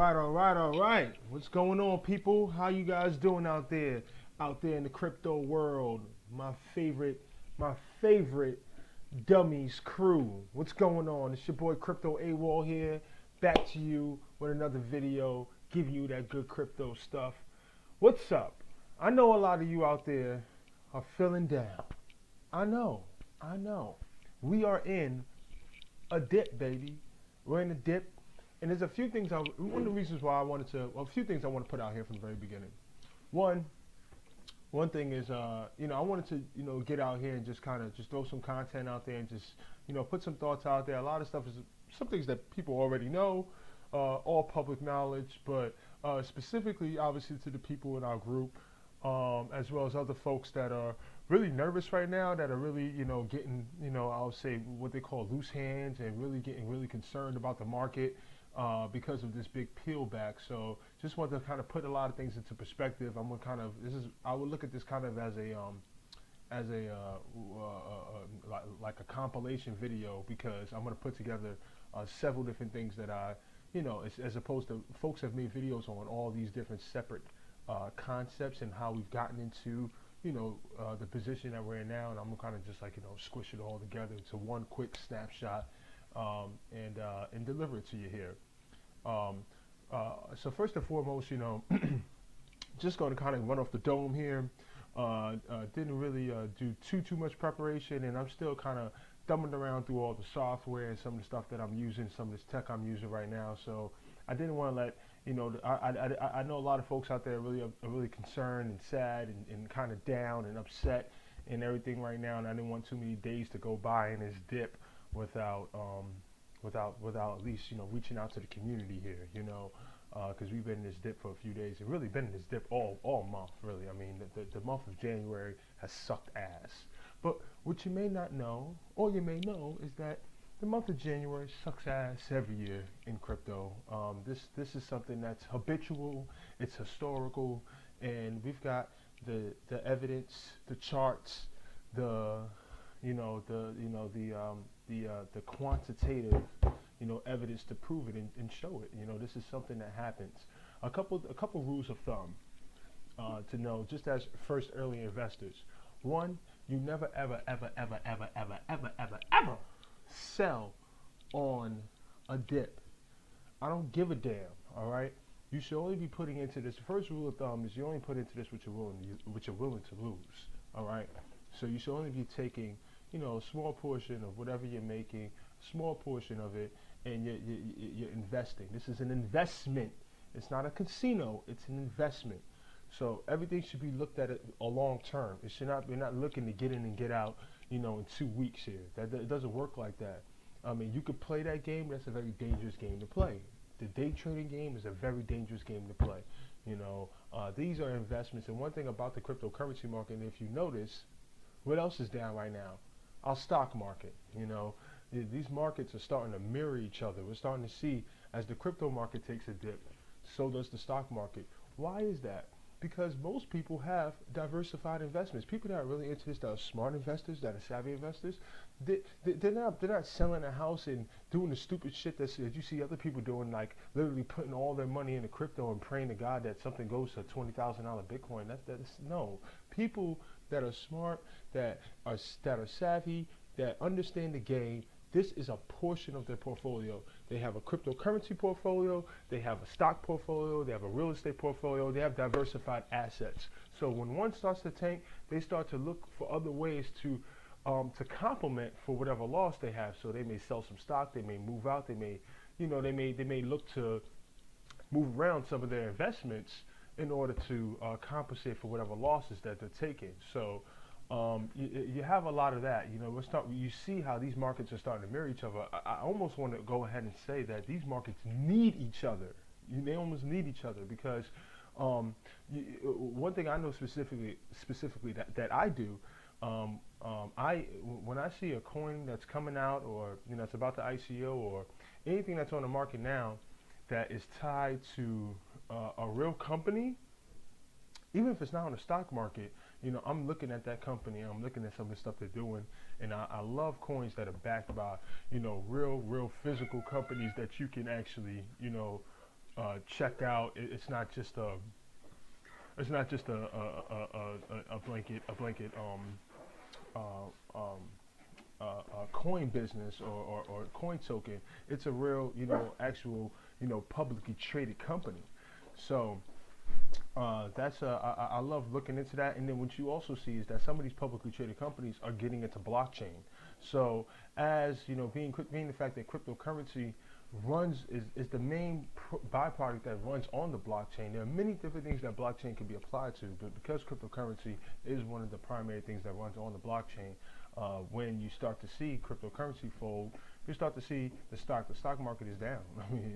all right. What's going on, people? How you guys doing out there? Out there in the crypto world, my favorite dummies crew. What's going on? It's your boy Crypto AWOL here, back to you with another video, giving you that good crypto stuff. What's up? I know a lot of you out there are feeling down. I know, I know. We are in a dip, baby. We're in a dip, and there's a few things. One of the reasons why a few things I want to put out here from the very beginning. One, one thing is, I wanted to, get out here and just kind of just throw some content out there and just, put some thoughts out there. A lot of stuff is some things that people already know, all public knowledge, but specifically, obviously, to the people in our group, as well as other folks that are really nervous right now, that are really, getting, I'll say what they call loose hands and really getting really concerned about the market because of this big peel back. So just want to kind of put a lot of things into perspective. I'm gonna kind of I would look at this kind of as a like a compilation video, because I'm gonna put together several different things that as opposed to folks have made videos on all these different separate concepts and how we've gotten into the position that we're in now, and I'm gonna kind of just squish it all together into one quick snapshot and deliver it to you here. So first and foremost, just going to kind of run off the dome here. Didn't really do too much preparation, and I'm still kind of thumbing around through all the software and some of the stuff that I'm using, some of this tech I'm using right now. So I didn't want to let I know a lot of folks out there are really concerned and sad and kind of down and upset and everything right now, and I didn't want too many days to go by in this dip without at least reaching out to the community here, because we've been in this dip for a few days and really been in this dip all month, really. I mean, the month of January has sucked ass. But what you may not know, or you may know, is that the month of January sucks ass every year in crypto. This is something that's habitual, it's historical, and we've got the evidence, the charts, the quantitative evidence to prove it and show it. This is something that happens. A couple rules of thumb to know, just as first early investors. One, you never ever sell on a dip. I don't give a damn. All right. You should only be putting into this. First rule of thumb is you only put into this what you're willing to lose. All right. So you should only be taking, a small portion of whatever you're making, a small portion of it, and you're investing. This is an investment. It's not a casino. It's an investment. So everything should be looked at a long term. It should not. We're not looking to get in and get out, in 2 weeks here. It doesn't work like that. I mean, you could play that game. That's a very dangerous game to play. The day trading game is a very dangerous game to play. These are investments. And one thing about the cryptocurrency market, and if you notice, what else is down right now? Our stock market. These markets are starting to mirror each other. We're starting to see, as the crypto market takes a dip, so does the stock market. Why is that? Because most people have diversified investments. People that are really into this, that are smart investors, that are savvy investors, they're not selling a house and doing the stupid shit that you see other people doing, like literally putting all their money into crypto and praying to God that something goes to $20,000 Bitcoin. That's no. People that are smart, that are savvy, that understand the game. This is a portion of their portfolio. They have a cryptocurrency portfolio, they have a stock portfolio, they have a real estate portfolio, they have diversified assets. So when one starts to tank, they start to look for other ways to complement for whatever loss they have. So they may sell some stock, they may move out, they may look to move around some of their investments in order to compensate for whatever losses that they're taking. So you have a lot of that. You see how these markets are starting to mirror each other. I almost want to go ahead and say that these markets need each other. They almost need each other, because one thing I know specifically that I do, when I see a coin that's coming out, or it's about to ICO, or anything that's on the market now that is tied to a real company, even if it's not on the stock market, I'm looking at that company, I'm looking at some of the stuff they're doing, and I love coins that are backed by, real physical companies that you can actually, check out. It's not just a blanket coin business or coin token. It's a real, actual, publicly traded company. So I love looking into that. And then what you also see is that some of these publicly traded companies are getting into blockchain. So as you know, being the fact that cryptocurrency is the main byproduct that runs on the blockchain. There are many different things that blockchain can be applied to, but because cryptocurrency is one of the primary things that runs on the blockchain, when you start to see cryptocurrency fold, you start to see the stock market is down.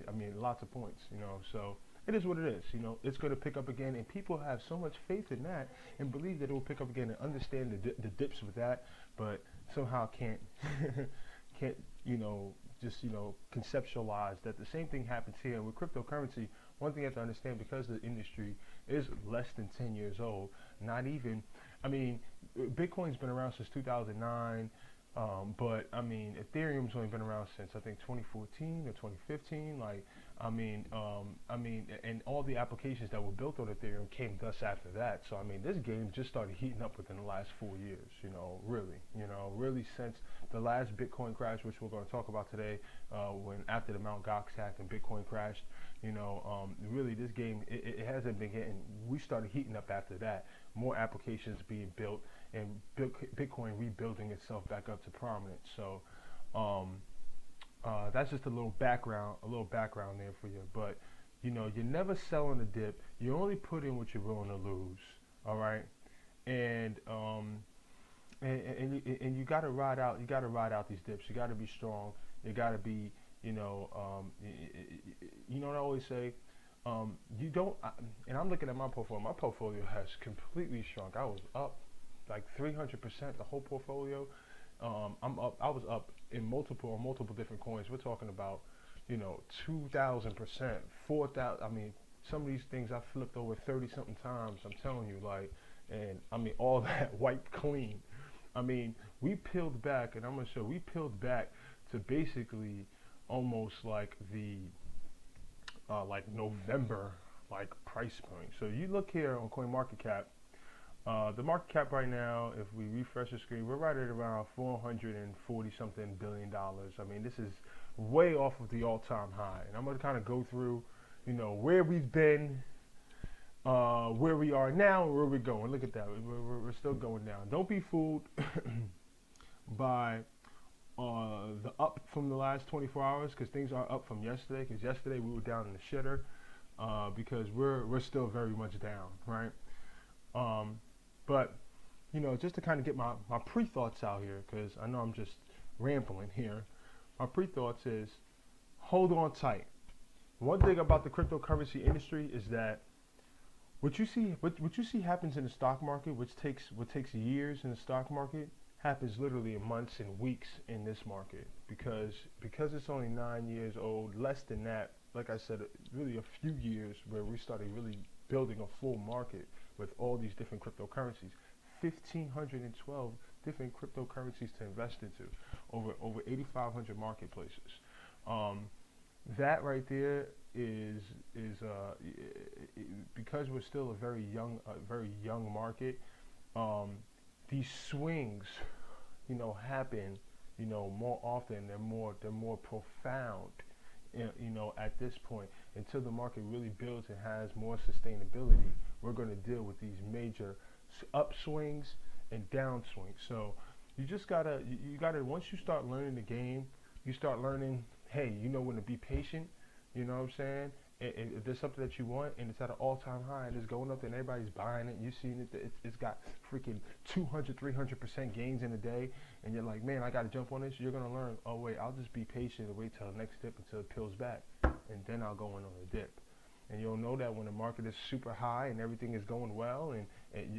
I mean, lots of points. So it is what it is. It's going to pick up again, and people have so much faith in that and believe that it will pick up again and understand the dips with that, but somehow can't can't just conceptualize that the same thing happens here with cryptocurrency. One thing you have to understand, because the industry is less than 10 years old, not even, I mean, Bitcoin's been around since 2009. But I mean, Ethereum's only been around since I think 2014 or 2015. Like, and all the applications that were built on Ethereum came thus after that. So I mean, this game just started heating up within the last 4 years. Really since the last Bitcoin crash, which we're going to talk about today, when after the Mt. Gox hack and Bitcoin crashed. Really this game it hasn't been getting. We started heating up after that. More applications being built and Bitcoin rebuilding itself back up to prominence. So that's just a little background there for you. But you're never selling a dip. You only put in what you're willing to lose. All right, and you got to ride out. You got to ride out these dips. You got to be strong. You got to be. What I always say. You don't. And I'm looking at my portfolio. My portfolio has completely shrunk. I was up like 300%, the whole portfolio. I'm up. I was up in multiple different coins. We're talking about, 2,000%, 4,000. I mean, some of these things I flipped over 30 something times. I'm telling you, like, and I mean, all that wiped clean. I mean, we peeled back, and I'm gonna show. We peeled back to basically almost like the like November like price point. So you look here on CoinMarketCap. The market cap right now, if we refresh the screen, we're right at around $440 something billion. I mean, this is way off of the all-time high. And I'm going to kind of go through, where we've been, where we are now, and where we're going. Look at that. We're still going down. Don't be fooled by the up from the last 24 hours, because things are up from yesterday. Because yesterday we were down in the shitter, because we're still very much down, right? But, just to kind of get my pre-thoughts out here, because I know I'm just rambling here. My pre-thoughts is, hold on tight. One thing about the cryptocurrency industry is that what you see happens in the stock market, what takes years in the stock market, happens literally in months and weeks in this market, because it's only 9 years old, less than that. Like I said, really a few years where we started really building a full market with all these different cryptocurrencies. 1,512 different cryptocurrencies to invest into, over 8,500 marketplaces. That right there is because we're still a very young market. These swings, happen, more often. They're more profound, at this point. Until the market really builds and has more sustainability, we're going to deal with these major upswings and downswings. So you just gotta, once you start learning the game, you start learning, hey, when to be patient. You know what I'm saying? And if there's something that you want and it's at an all-time high and it's going up and everybody's buying it, you've seen it, it's got freaking 200, 300% gains in a day, and you're like, man, I got to jump on this. You're going to learn, oh, wait, I'll just be patient and wait till the next dip until it peels back, and then I'll go in on a dip. And you'll know that when the market is super high and everything is going well, and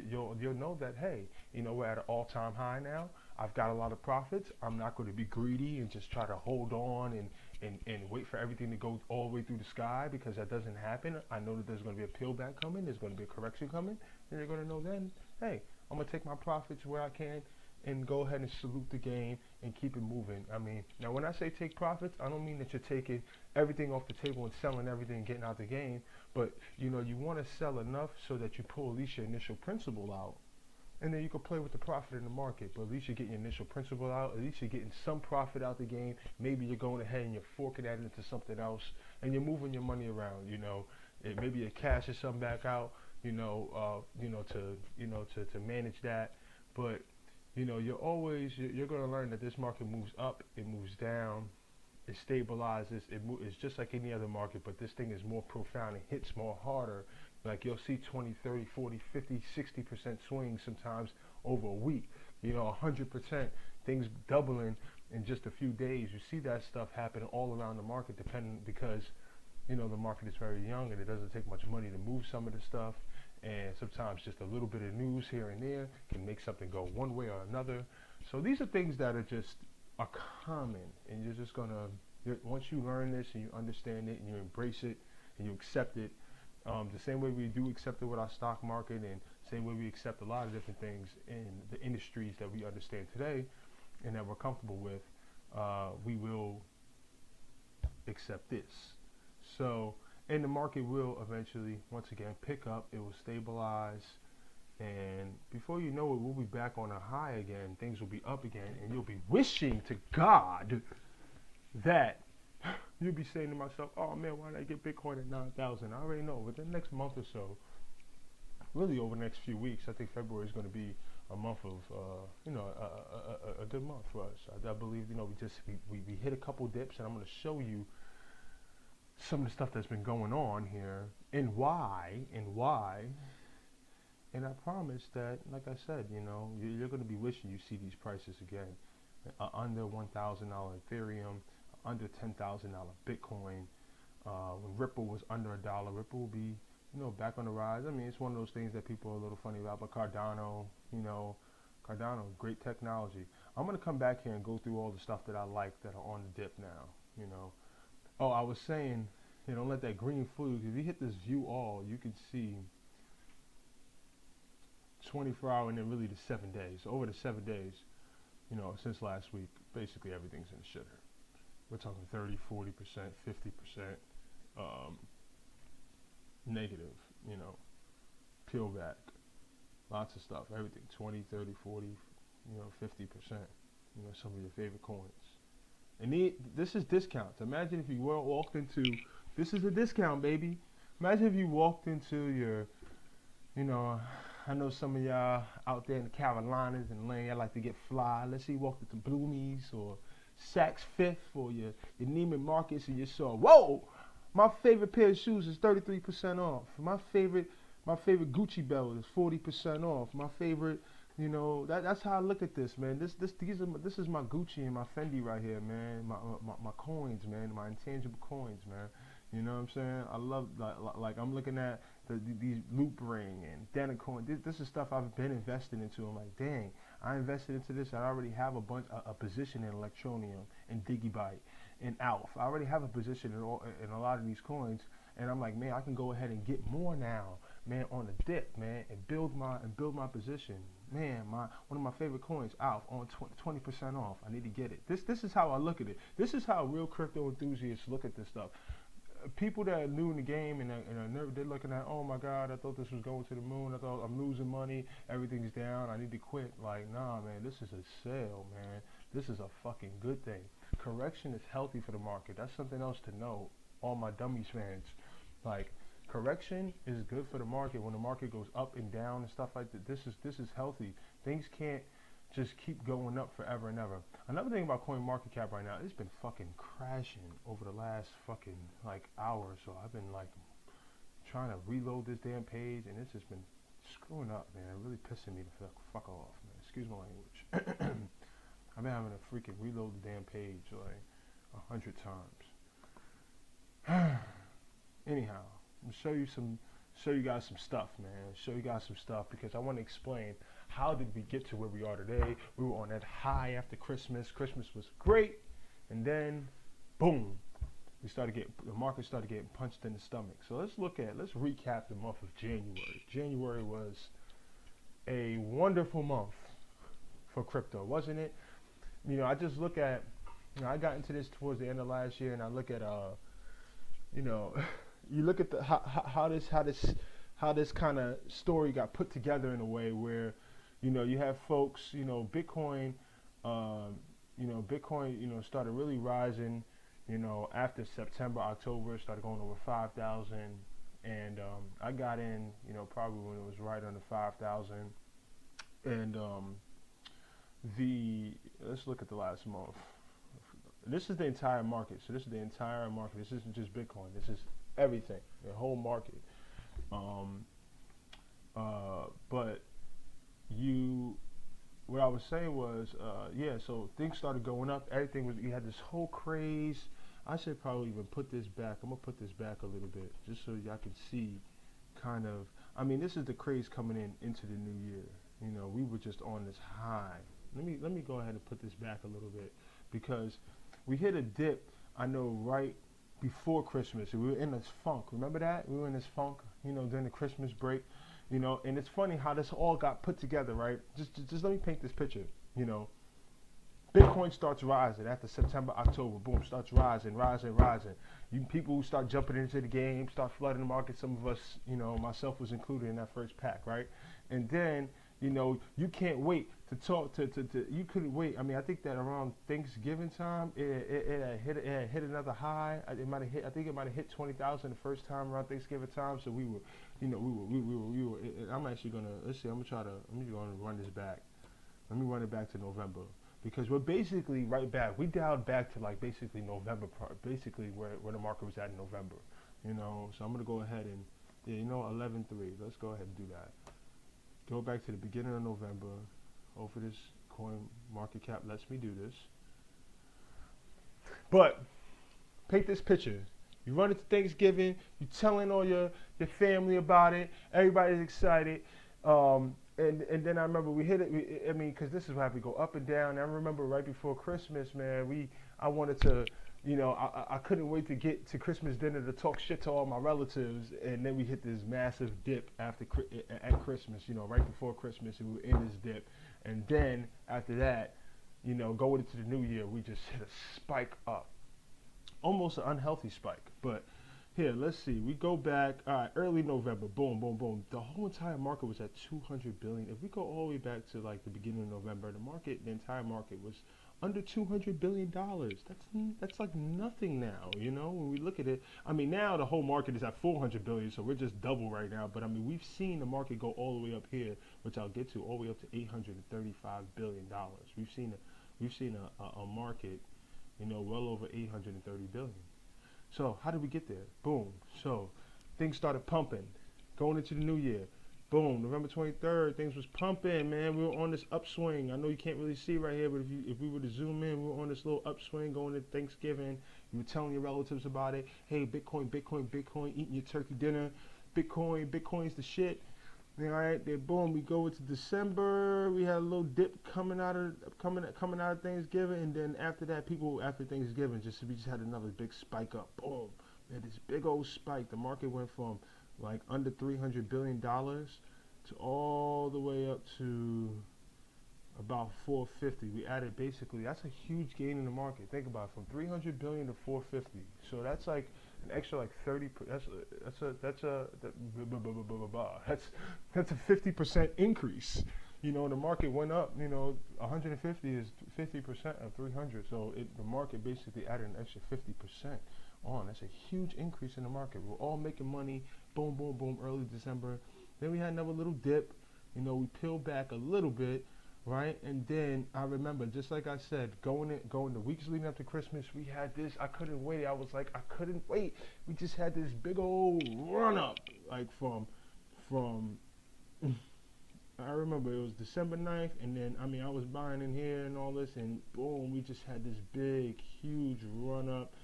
you'll know that, hey, we're at an all-time high now. I've got a lot of profits. I'm not going to be greedy and just try to hold on and wait for everything to go all the way through the sky, because that doesn't happen. I know that there's going to be a peel back coming. There's going to be a correction coming. And you're going to know then, hey, I'm going to take my profits where I can and go ahead and salute the game and keep it moving. I mean, now when I say take profits, I don't mean that you're taking everything off the table and selling everything and getting out the game, but you know, you want to sell enough so that you pull at least your initial principal out. And then you can play with the profit in the market, but at least you're getting your initial principal out. At least you're getting some profit out the game. Maybe you're going ahead and you're forking that into something else, and you're moving your money around. You know, maybe you're cashing some back out. To manage that. But you know, you're going to learn that this market moves up, it moves down, it stabilizes. It's just like any other market, but this thing is more profound. It hits more harder. Like you'll see 20, 30, 40, 50, 60% swings sometimes over a week. You know, 100%, things doubling in just a few days. You see that stuff happen all around the market, because you know the market is very young and it doesn't take much money to move some of the stuff. And sometimes just a little bit of news here and there can make something go one way or another. So these are things that are common, and you're just gonna once you learn this and you understand it and you embrace it and you accept it, the same way we do accept it with our stock market, and same way we accept a lot of different things in the industries that we understand today and that we're comfortable with, we will accept this. So, and the market will eventually, once again, pick up. It will stabilize, and before you know it, we'll be back on a high again. Things will be up again, and you'll be wishing to God that you'll be saying to myself, "Oh man, why did I get Bitcoin at 9,000?" I already know. Within the next month or so, really over the next few weeks, I think February is going to be a month of, a good month for us. I believe, we hit a couple dips, and I'm going to show you some of the stuff that's been going on here and why. And I promise that, like I said, you're going to be wishing you see these prices again. Under $1,000 Ethereum, under $10,000 Bitcoin. When Ripple was under $1, Ripple will be, back on the rise. I mean, it's one of those things that people are a little funny about, but Cardano, great technology. I'm going to come back here and go through all the stuff that I like that are on the dip now, Oh, I was saying, don't let that green fool you. If you hit this view all, you can see 24 hour and then really the 7 days. So over the 7 days, since last week, basically everything's in the shitter. We're talking 30, 40%, 50% negative, peel back. Lots of stuff, everything, 20, 30, 40, 50%, some of your favorite coins. And this is discounts. Imagine if you walked into, this is a discount, baby. Imagine if you walked into your, I know some of y'all out there in the Carolinas and Lane, y'all like to get fly. Let's say you walked into Bloomies or Saks Fifth or your Neiman Marcus and you saw, whoa, my favorite pair of shoes is 33% off. My favorite Gucci belt is 40% off. My favorite, that's how I look at this, man. This is my Gucci and my Fendi right here, man. My coins, man. My intangible coins, man. You know what I'm saying? I love, like I'm looking at these Loop Ring and Denicoin. This is stuff I've been invested into. I'm like, dang, I invested into this. I already have a position in Electronium and Digibyte and ALF. I already have a position in a lot of these coins, and I'm like, man, I can go ahead and get more now, man, on the dip, man, and build my position. Man, one of my favorite coins, ALF, on 20% off. I need to get it. This is how I look at it. This is how real crypto enthusiasts look at this stuff. People that are new in the game and they're looking at, oh my God, I thought this was going to the moon. I thought I'm losing money. Everything's down. I need to quit. Like, nah, man, this is a sale, man. This is a fucking good thing. Correction is healthy for the market. That's something else to know. All my dummies fans, like, correction is good for the market. When the market goes up and down and stuff like that, this is healthy. Things can't just keep going up forever and ever. Another thing about CoinMarketCap right now, it's been fucking crashing over the last fucking hour or so. I've been trying to reload this damn page, and it's just been screwing up, man. Really pissing me the fuck off, man. Excuse my language. I've been having to freaking reload the damn page 100 times. Anyhow, I'm gonna show you guys some stuff, man. Show you guys some stuff because I want to explain how did we get to where we are today. We were on that high after Christmas. Christmas was great, and then boom, the market started getting punched in the stomach. So let's recap the month of January. January was a wonderful month for crypto, wasn't it? I just look at, I got into this towards the end of last year, and I look at, you know, you look at the how this kind of story got put together in a way where, you have folks, Bitcoin, Bitcoin, started really rising, after September, October, started going over 5,000, and I got in, probably when it was right under 5,000, and the let's look at the last month. This is the entire market. So this is the entire market. This isn't just Bitcoin. This is everything, the whole market. Um, but you, what I was saying was, yeah. So things started going up. Everything was. You had this whole craze. I should probably even put this back. I'm gonna put this back a little bit just so y'all can see, kind of. I mean, this is the craze coming into the new year. We were just on this high. Let me go ahead and put this back a little bit because we hit a dip. I know right before Christmas. We were in this funk. Remember that? We were in this funk, during the Christmas break, and it's funny how this all got put together, right? Just let me paint this picture, you know. Bitcoin starts rising after September, October, boom, starts rising, rising, rising. You people start jumping into the game, start flooding the market. Some of us, myself was included in that first pack, right? And then, you can't wait to talk to you couldn't wait. I mean, I think that around Thanksgiving time, it had hit another high. It might have hit. I think it might have hit 20,000 the first time around Thanksgiving time. So we were, we were. I'm actually gonna let's see. I'm gonna run this back. Let me run it back to November because we're basically right back. We dialed back to like basically November part, basically where the market was at in November. So I'm gonna go ahead and 11.3. Let's go ahead and do that. Go back to the beginning of November. Hopefully this coin market cap lets me do this. But paint this picture. You run into Thanksgiving. You're telling all your family about it. Everybody's excited. And then I remember we hit it. Because this is how we go up and down. I remember right before Christmas, man. I wanted to, I couldn't wait to get to Christmas dinner to talk shit to all my relatives. And then we hit this massive dip at Christmas. Right before Christmas, and we were in this dip. And then after that, going into the new year, we just hit a spike up, almost an unhealthy spike, but. Here, let's see. We go back, early November, boom, boom, boom. The whole entire market was at 200 billion. If we go all the way back to like the beginning of November, the entire market was under 200 billion dollars. That's like nothing now, when we look at it. I mean, now the whole market is at 400 billion, so we're just double right now. But I mean, we've seen the market go all the way up here, which I'll get to, all the way up to 835 billion dollars. We've seen a market, well over 830 billion. So how did we get there? Boom. So things started pumping. Going into the new year. Boom. November 23rd, things was pumping, man. We were on this upswing. I know you can't really see right here, but if we were to zoom in, we were on this little upswing going into Thanksgiving. You were telling your relatives about it. Hey, Bitcoin, Bitcoin, Bitcoin, eating your turkey dinner. Bitcoin's the shit. All right, then boom, we go into December. We had a little dip coming out of Thanksgiving, and then after that, after Thanksgiving, we just had another big spike up. Boom, we had this big old spike. The market went from like under $300 billion to all the way up to about 450. We added basically that's a huge gain in the market. Think about it, from 300 billion to 450. So that's like an extra like 30. That's a 50% increase. The market went up. 150 is 50% of 300. So the market basically added an extra 50% on. That's a huge increase in the market. We're all making money. Boom, boom, boom. Early December. Then we had another little dip. We peeled back a little bit. Right, and then I remember, just like I said, going the weeks leading up to Christmas, we had this. I couldn't wait. I was like, I couldn't wait. We just had this big old run up, like from. I remember it was December 9th, and then I was buying in here and all this, and boom, we just had this big, huge run up.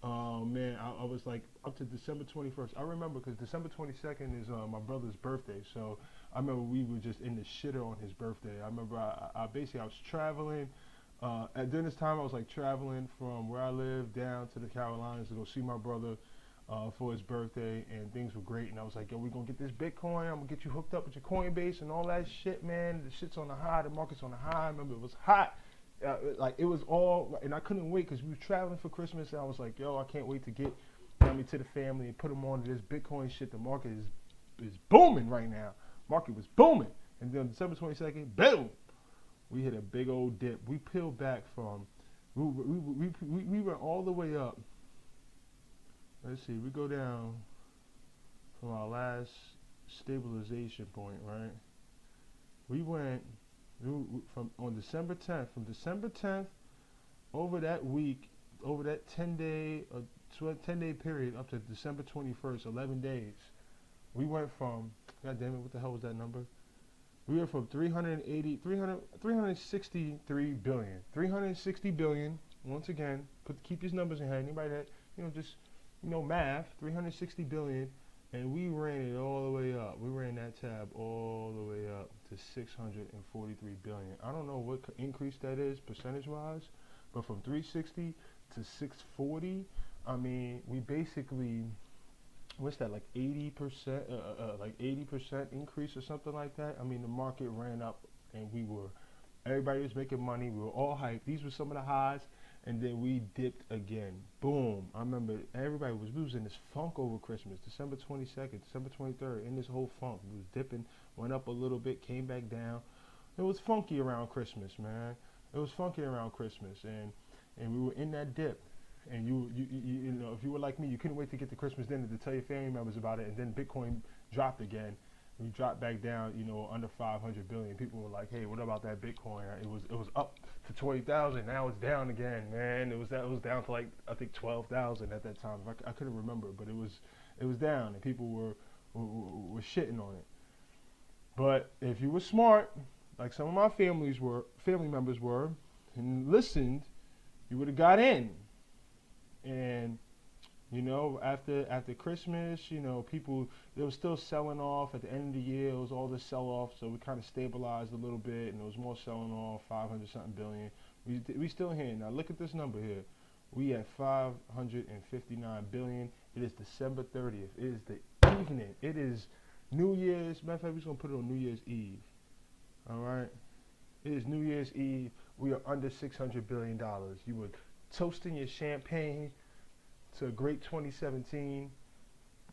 Oh man, I was like up to December 21st. I remember because December 22nd is my brother's birthday, so. I remember we were just in the shitter on his birthday. I remember I basically I was traveling. During this time, I was like traveling from where I live down to the Carolinas to go see my brother. for his birthday, and things were great. And I was like, yo, we're gonna get this Bitcoin. I'm gonna get you hooked up with your Coinbase and all that shit, man. The shit's on the high. The market's on the high. I remember it was hot. Like it was all, and I couldn't wait because we were traveling for Christmas. And I was like, yo, I can't wait to get, to the family and put them on to this Bitcoin shit. The market is booming right now. Market was booming, and then December 22nd, boom, we hit a big old dip. We peeled back from, we went all the way up. Let's see, we go down from our last stabilization point, right? We went from on December 10th, from December 10th over that week, over that 10-day period up to December 21st, 11 days. We went from, God damn it, what the hell was that number? We went from 363 billion. 360 billion, once again, keep these numbers in hand. Anybody that, just, math, 360 billion, and we ran it all the way up. We ran that tab all the way up to 643 billion. I don't know what increase that is percentage-wise, but from 360 to 640, I mean, we basically, what's that, like 80%, like 80% increase or something like that. I mean, the market ran up, and everybody was making money. We were all hyped. These were some of the highs, and then we dipped again. Boom. I remember everybody was in this funk over Christmas, December 22nd, December 23rd, in this whole funk. We was dipping, went up a little bit, came back down. It was funky around Christmas, man. It was funky around Christmas, and we were in that dip. And you if you were like me, you couldn't wait to get to Christmas dinner to tell your family members about it. And then Bitcoin dropped again. We dropped back down, under 500 billion. People were like, "Hey, what about that Bitcoin? It was up to 20,000. Now it's down again, man. It was down to like I think 12,000 at that time. I couldn't remember, but it was down, and people were shitting on it. But if you were smart, like some of my family members were, and listened, you would have got in. And after Christmas, people, they were still selling off. At the end of the year, it was all this sell-off, so we kind of stabilized a little bit, and there was more selling off, 500-something billion. We still here. Now, look at this number here. We at 559 billion. It is December 30th. It is the evening. It is New Year's. Matter of fact, we're going to put it on New Year's Eve. All right? It is New Year's Eve. We are under $600 billion. You were toasting your champagne to a great 2017,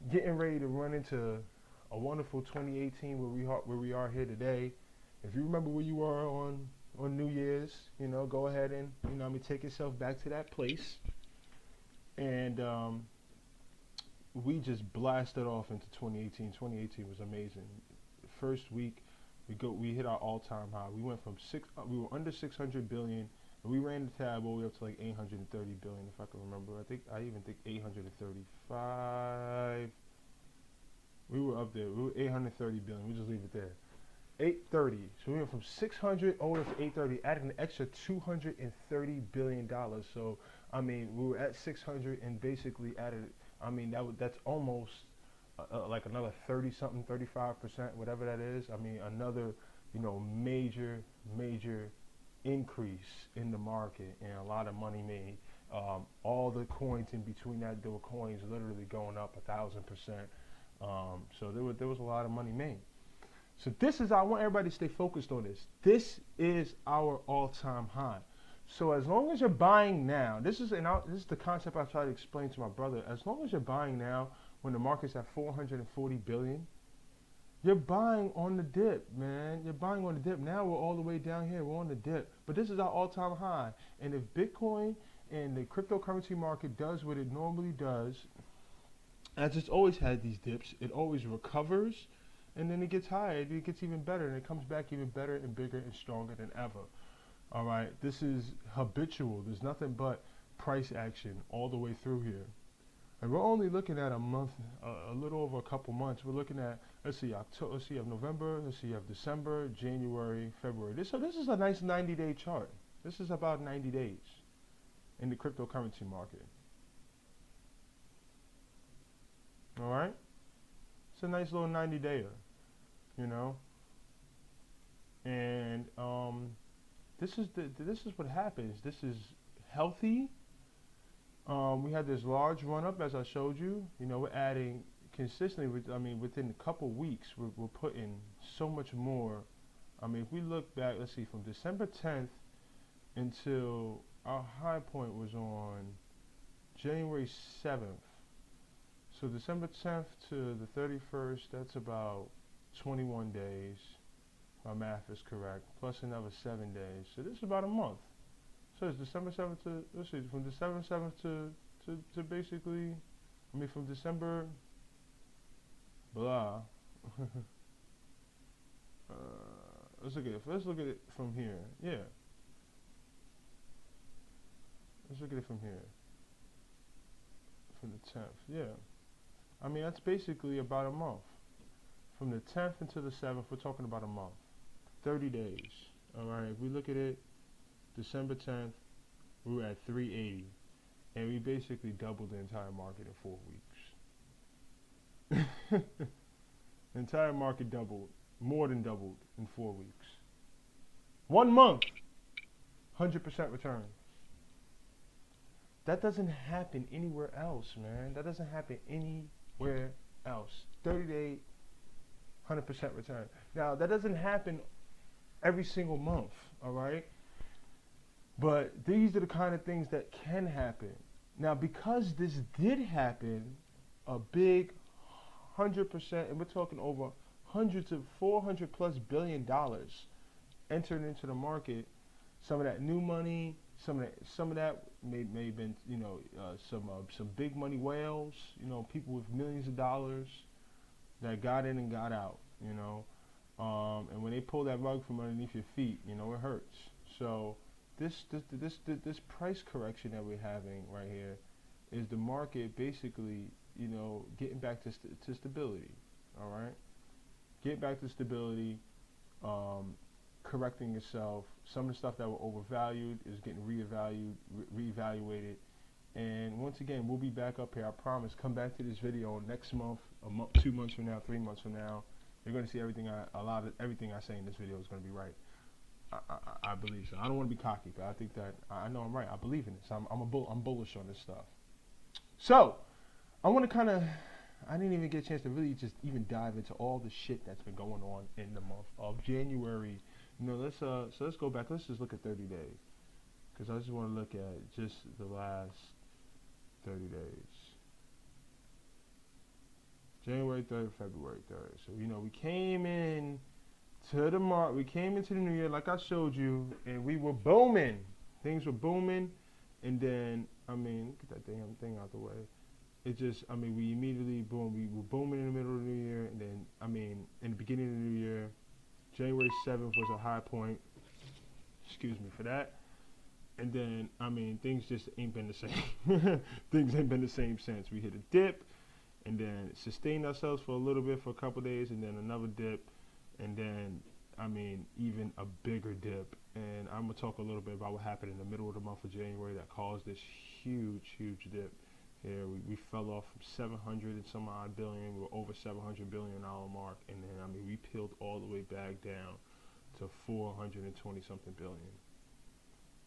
getting ready to run into a wonderful 2018 where we are here today. If you remember where you were on New Year's, go ahead and take yourself back to that place. And we just blasted off into 2018. 2018 was amazing. First week, we hit our all-time high. We went from we were under 600 billion. We ran the tab all the way up to like 830 billion, if I can remember. I even think 835. We were up there. We were 830 billion. We just leave it there. 830. So we went from 600 over to 830, added an extra 230 billion dollars. So I mean, we were at 600 and basically added. I mean, that's almost like another 30 something, 35%, whatever that is. I mean, another major increase in the market and a lot of money made. All the coins in between that, there were coins literally going up 1,000%. So there was a lot of money made. So I want everybody to stay focused on this. This is our all-time high. So as long as you're buying now, this is the concept I try to explain to my brother. As long as you're buying now, when the market's at 440 billion, you're buying on the dip, man. You're buying on the dip. Now we're all the way down here. We're on the dip. But this is our all-time high. And if Bitcoin and the cryptocurrency market does what it normally does, as it's always had these dips, it always recovers, and then it gets higher. It gets even better, and it comes back even better and bigger and stronger than ever. All right? This is habitual. There's nothing but price action all the way through here. And we're only looking at a month, a little over a couple months. We're looking at, let's see, October, let's see, you have November, let's see, you have December, January, February. So this is a nice 90-day chart. This is about 90 days in the cryptocurrency market. All right? It's a nice little 90-dayer, And this is what happens. This is healthy. We had this large run up, as I showed you. You know, we're adding consistently. Within a couple weeks, we're putting so much more. I mean, if we look back, let's see, from December 10th until our high point was on January 7th. So December 10th to the 31st, that's about 21 days. My math is correct. Plus another 7 days. So this is about a month. So it's December 7th to, let's see, from December 7th to basically, from December, blah. Let's look at it from here. Yeah. Let's look at it from here. From the 10th. Yeah. That's basically about a month. From the 10th until the 7th, we're talking about a month. 30 days. All right. If we look at it, December 10th, we were at 380. And we basically doubled the entire market in 4 weeks. The entire market doubled, more than doubled in 4 weeks. 1 month, 100% return. That doesn't happen anywhere else, man. That doesn't happen anywhere else. 30-day, 100% return. Now, that doesn't happen every single month, all right? But these are the kind of things that can happen. Now, because this did happen, a big 100%, and we're talking over hundreds of $400+ billion entered into the market. Some of that new money, some of that may have been, some big money whales, people with millions of dollars that got in and got out, and when they pull that rug from underneath your feet, it hurts. So this price correction that we're having right here is the market basically, getting back to stability. All right, get back to stability. Correcting itself. Some of the stuff that were overvalued is getting reevaluated. And once again, we'll be back up here. I promise. Come back to this video next month, 2 months from now, 3 months from now. You're going to see everything. Everything I say in this video is going to be right. I believe so. I don't want to be cocky, but I think that I know I'm right. I believe in this. I'm bullish on this stuff. So I want to I didn't even get a chance to really just even dive into all the shit that's been going on in the month of January. Let's go back. Let's just look at 30 days, because I just want to look at just the last 30 days. January 3rd, February 3rd. So we came in to the we came into the new year like I showed you, and we were booming. Things were booming, and then look at that damn thing out the way. It just we immediately boom. We were booming in the middle of the new year, and then in the beginning of the new year. January 7th was a high point. Excuse me for that. And then, things just ain't been the same. Things ain't been the same since. We hit a dip, and then sustained ourselves for a little bit for a couple days, and then another dip, and then, even a bigger dip. And I'm going to talk a little bit about what happened in the middle of the month of January that caused this huge dip. Here we fell off from 700 and some odd billion. We were over $700 billion mark, and then we peeled all the way back down to 420 something billion.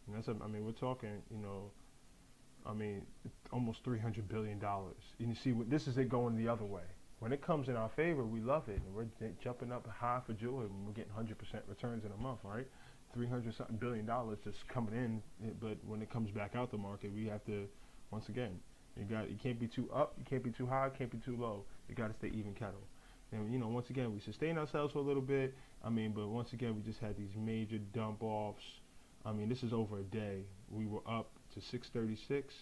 And that's we're talking almost $300 billion. And you see, this is it going the other way. When it comes in our favor, we love it, and we're jumping up high for joy when we're getting 100% returns in a month, right? $300 something billion just coming in, but when it comes back out the market, we have to once again. You can't be too up, you can't be too high, can't be too low. You got to stay even kettle. And once again, we sustained ourselves for a little bit. But once again, we just had these major dump offs. This is over a day. We were up to 636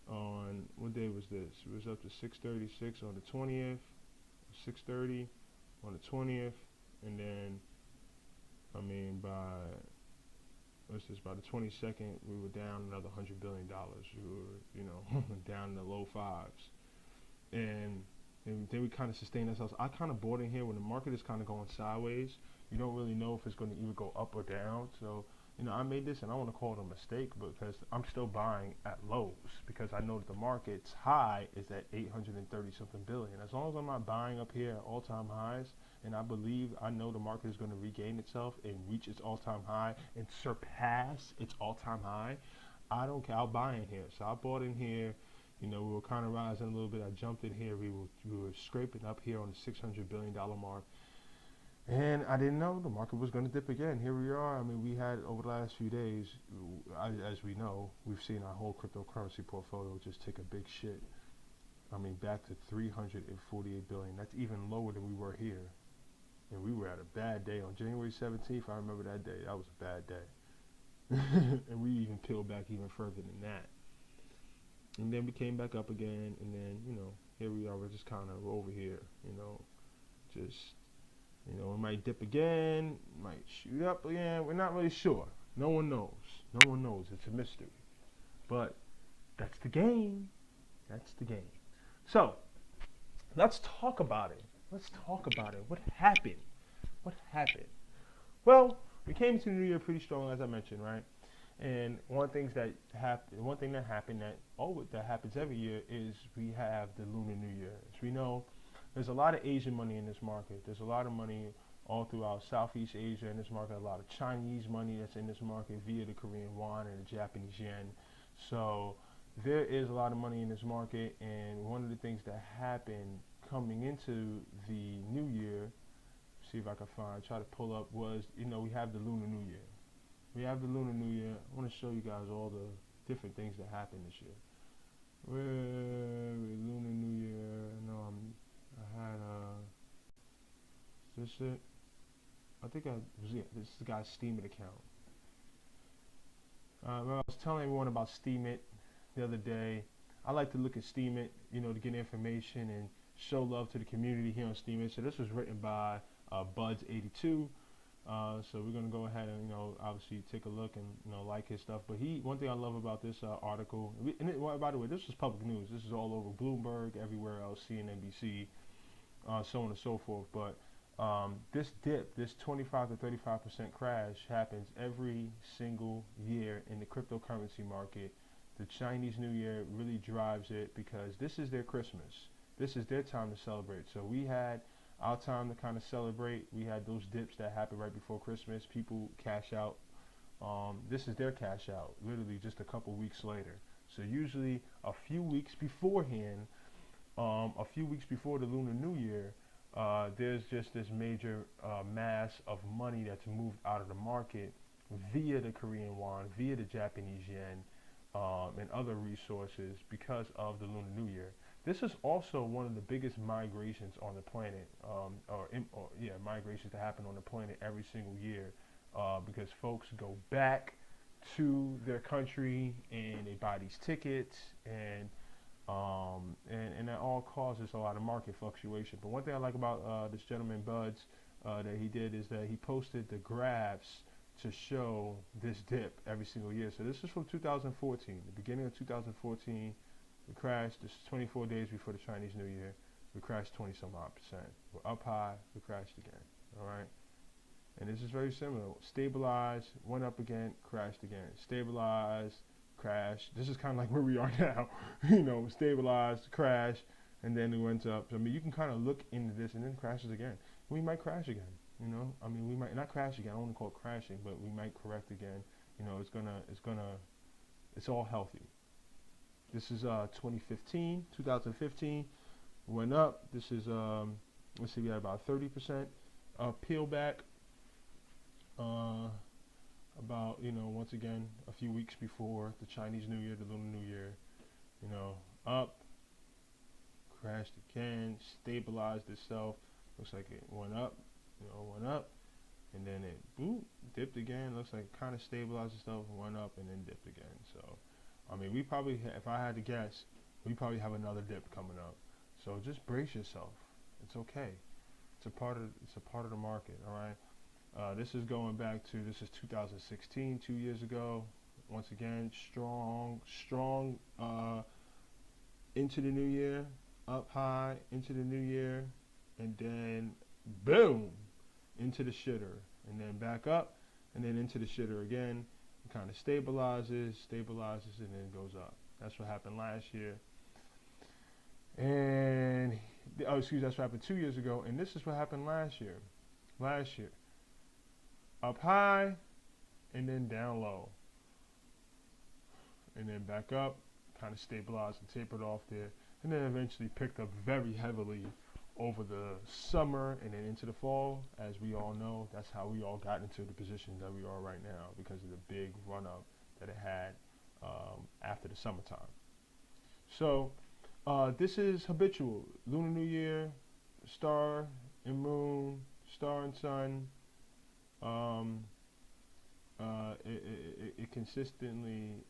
on what day was this? It was up to 636 on the 20th, 630 on the 20th, and then by the 22nd, we were down another $100 billion. We were, down in the low fives. And then we kind of sustained ourselves. I kind of bought in here when the market is kind of going sideways. You don't really know if it's going to either go up or down. So, I made this, and I want to call it a mistake, because I'm still buying at lows, because I know that the market's high is at 830 something billion. As long as I'm not buying up here at all-time highs, and I know the market is going to regain itself and reach its all-time high and surpass its all-time high, I don't care. I'll buy in here. So I bought in here. You know, we were kind of rising a little bit. I jumped in here. We were scraping up here on the $600 billion mark. And I didn't know the market was going to dip again. Here we are. I mean, we had over the last few days, as we know, we've seen our whole cryptocurrency portfolio just take a big shit. I mean, back to 348 billion. That's even lower than we were here. And we were at a bad day on January 17th. I remember that day. That was a bad day. And we even peeled back even further than that. And then we came back up again. And then, you know, here we are. We're just kind of over here, you know, just, you know, it might dip again, might shoot up again. We're not really sure. No one knows. No one knows. It's a mystery. But that's the game. That's the game. So, let's talk about it. Let's talk about it. What happened? What happened? Well, we came to the new year pretty strong, as I mentioned, right? And one thing that happened that happens every year is we have the Lunar New Year. As we know, there's a lot of Asian money in this market. There's a lot of money all throughout Southeast Asia in this market. A lot of Chinese money that's in this market via the Korean won and the Japanese yen. So there is a lot of money in this market. And one of the things that happened coming into the new year, see if I can try to pull up, was, you know, we have the Lunar New Year. We have the Lunar New Year. I want to show you guys all the different things that happened this year. Where Lunar New Year? No, I had is this it? I think this is the guy's Steemit account. Well, I was telling everyone about Steemit the other day. I like to look at Steemit, you know, to get information and show love to the community here on Steemit. So this was written by Buds82. So we're gonna go ahead and, you know, obviously take a look and, you know, like his stuff. But one thing I love about this article, by the way, this was public news. This is all over Bloomberg, everywhere else, CNN, NBC, so on and so forth. But this dip, this 25 to 35% crash, happens every single year in the cryptocurrency market. The Chinese New Year really drives it because this is their Christmas. This is their time to celebrate. So we had our time to kind of celebrate. We had those dips that happened right before Christmas. People cash out. This is their cash out, literally just a couple weeks later. So usually a few weeks beforehand, a few weeks before the Lunar New Year, there's just this major mass of money that's moved out of the market via the Korean won, via the Japanese yen, and other resources because of the Lunar New Year. This is also one of the biggest migrations on the planet, migrations that happen on the planet every single year, because folks go back to their country and they buy these tickets, and that all causes a lot of market fluctuation. But one thing I like about this gentleman Buds that he did is that he posted the graphs to show this dip every single year. So this is from 2014, the beginning of 2014. We crashed. This is 24 days before the Chinese New Year. We crashed 20 some odd percent. We're up high. We crashed again. All right. And this is very similar. Stabilized, went up again, crashed again. Stabilized, crashed. This is kind of like where we are now. You know, stabilized, crash, and then it went up. So, I mean, you can kind of look into this and then crashes again. We might crash again. You know, I mean, we might not crash again. I don't want to call it crashing, but we might correct again. You know, it's all healthy. This is 2015, went up. This is let's see, we had about 30% peel back. About, you know, once again, a few weeks before the Chinese New Year, the Lunar New Year, you know, up, crashed again, stabilized itself. Looks like it went up, and then it dipped again. Looks like it kind of stabilized itself, went up, and then dipped again. So, I mean, we probably, if I had to guess, we probably have another dip coming up. So just brace yourself. It's okay. It's a part of the market. All right. This is going back to, this is 2016, 2 years ago. Once again, strong into the new year, up high into the new year, and then boom, into the shitter, and then back up, and then into the shitter again. It kind of stabilizes, and then goes up. That's what happened last year. And, that's what happened 2 years ago, and this is what happened last year. Up high, and then down low. and then back up, kind of stabilized and tapered off there, and then eventually picked up very heavily over the summer and then into the fall. As we all know, that's how we all got into the position that we are right now because of the big run up that it had after the summertime. So this is habitual. Lunar New Year, star and moon, star and sun. Um, it consistently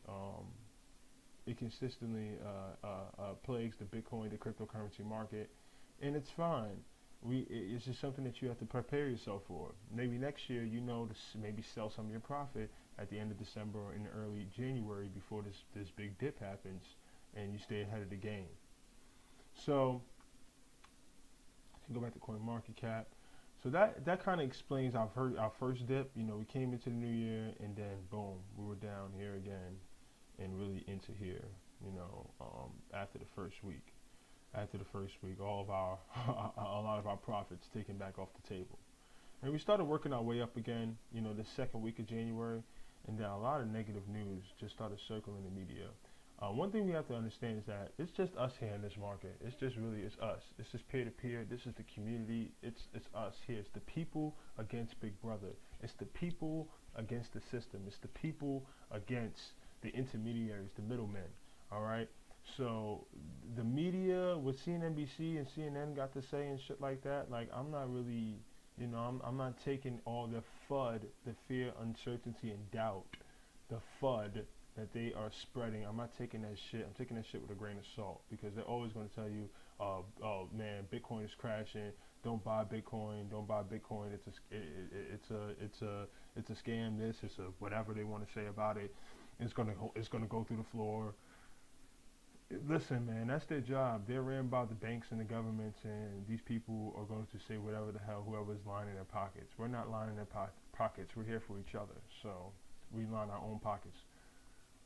plagues the Bitcoin, the cryptocurrency market, and it's fine. It's just something that you have to prepare yourself for. Maybe next year, to maybe sell some of your profit at the end of December or in early January before this big dip happens, and you stay ahead of the game. So, if you go back to CoinMarketCap, so that kind of explains our first dip. We came into the new year, and then boom, we were down here again, and really into here. After the first week. After the first week, all of our a lot of our profits taken back off the table, and we started working our way up again. The second week of January, and then a lot of negative news just started circling the media. One thing we have to understand is that it's just us here in this market. It's us. This is peer to peer. This is the community. It's us here. It's the people against Big Brother. It's the people against the system. It's the people against the intermediaries, the middlemen. All right. So the media, what CNBC and CNN got to say and shit like that, like I'm not really, I'm not taking all the FUD, the fear, uncertainty, and doubt, the FUD that they are spreading. I'm not taking that shit. I'm taking that shit with a grain of salt because they're always going to tell you, oh man, Bitcoin is crashing. Don't buy Bitcoin. Don't buy Bitcoin. It's a scam. It's a whatever they want to say about it. It's gonna go through the floor. Listen, man, that's their job. They're ran by the banks and the governments, and these people are going to say whatever the hell whoever's lining their pockets. We're not lining their pockets. We're here for each other, so we line our own pockets.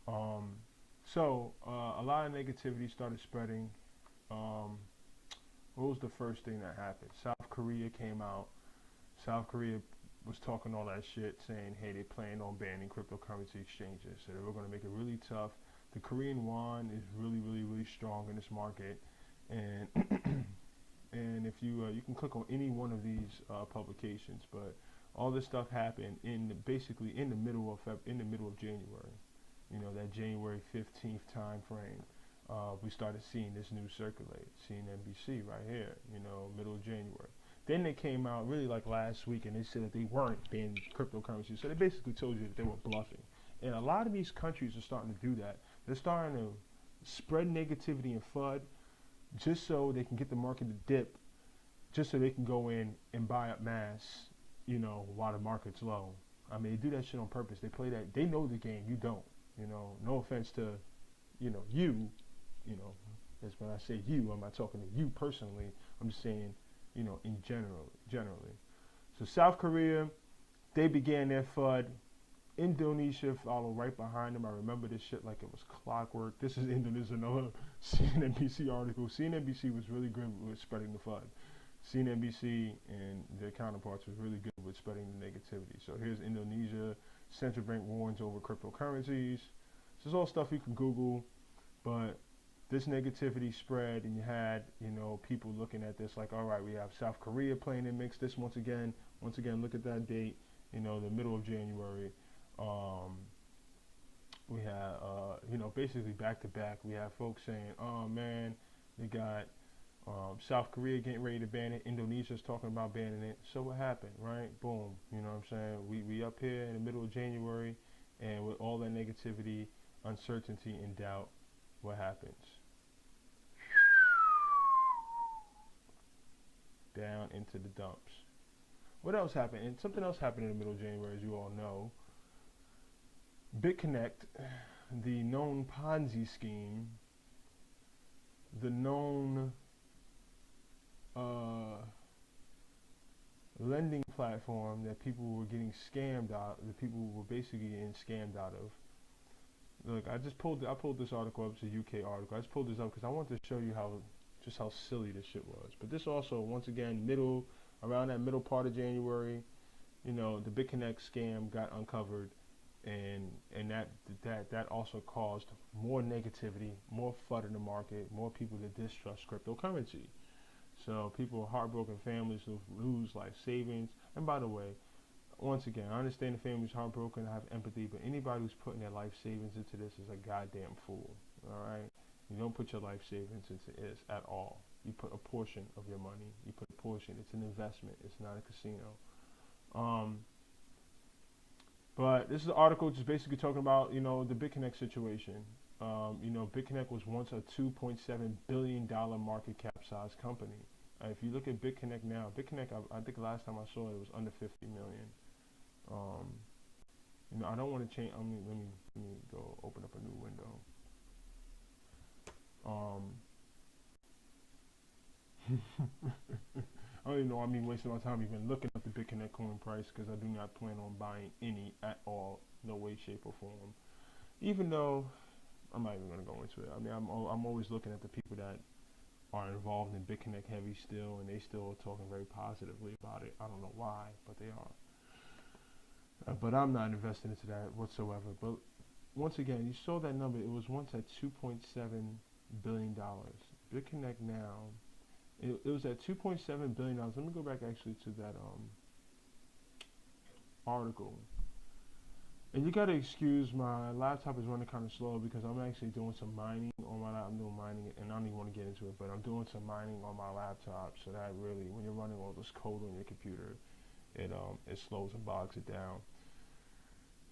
A lot of negativity started spreading. What was the first thing that happened? South Korea came out. South Korea was talking all that shit, saying, hey, they plan on banning cryptocurrency exchanges. So they were going to make it really tough. The Korean won is really, really, really strong in this market, and and if you can click on any one of these publications, but all this stuff happened basically in the middle of January. That January 15th time frame. We started seeing this news circulate, seeing NBC right here. Middle of January. Then they came out really like last week, and they said that they weren't banning cryptocurrency. So they basically told you that they were bluffing. And a lot of these countries are starting to do that. They're starting to spread negativity and FUD just so they can get the market to dip, just so they can go in and buy up mass, while the market's low. I mean, they do that shit on purpose. They play that. They know the game. You don't. No offense to, you. That's when I say you, I'm not talking to you personally. I'm just saying, in generally. So South Korea, they began their FUD. Indonesia followed right behind them. I remember this shit like it was clockwork. This is Indonesia, another CNBC article. CNBC was really good with spreading the FUD. CNBC and their counterparts was really good with spreading the negativity. So here's Indonesia. Central bank warns over cryptocurrencies. This is all stuff you can Google, but this negativity spread, and you had, people looking at this like, all right, we have South Korea playing in mix. This once again, look at that date, the middle of January. We have, basically back to back, we have folks saying, oh man, they got South Korea getting ready to ban it. Indonesia's talking about banning it. So what happened, right? Boom. You know what I'm saying? We up here in the middle of January, and with all that negativity, uncertainty, and doubt, what happens? Down into the dumps. What else happened? And something else happened in the middle of January, as you all know. BitConnect, the known Ponzi scheme, the known lending platform that people were getting scammed out, that people were basically getting scammed out of. Look, I pulled this article up. It's a UK article. I just pulled this up because I wanted to show you how silly this shit was. But this also, once again, around that middle part of January, the BitConnect scam got uncovered, and that also caused more negativity, more FUD in the market, more people to distrust cryptocurrency. So people, heartbroken families who lose life savings. And by the way, once again, I understand the family's heartbroken. I have empathy, but anybody who's putting their life savings into this is a goddamn fool. All right, you don't put your life savings into this at all. You put a portion of your money. You put a portion. It's an investment. It's not a casino. Um, but this is an article just basically talking about the BitConnect situation. BitConnect was once a $2.7 billion market cap size company. If you look at BitConnect now, BitConnect, I think last time I saw it was under 50 million. Um, I don't want to change. Let me go open up a new window. I don't even know. Wasting my time even looking at the BitConnect coin price because I do not plan on buying any at all, no way, shape, or form. Even though I'm not even gonna go into it. I'm always looking at the people that are involved in BitConnect heavy still, and they still are talking very positively about it. I don't know why, but they are. But I'm not invested into that whatsoever. But once again, you saw that number. It was once at $2.7 billion. BitConnect now, it was at $2.7 billion. Let me go back actually to that article. And you gotta excuse my laptop is running kind of slow because I'm actually doing some mining on my laptop. I'm doing mining, and I don't even want to get into it, but I'm doing some mining on my laptop. So that really, when you're running all this code on your computer, it slows and bogs it down.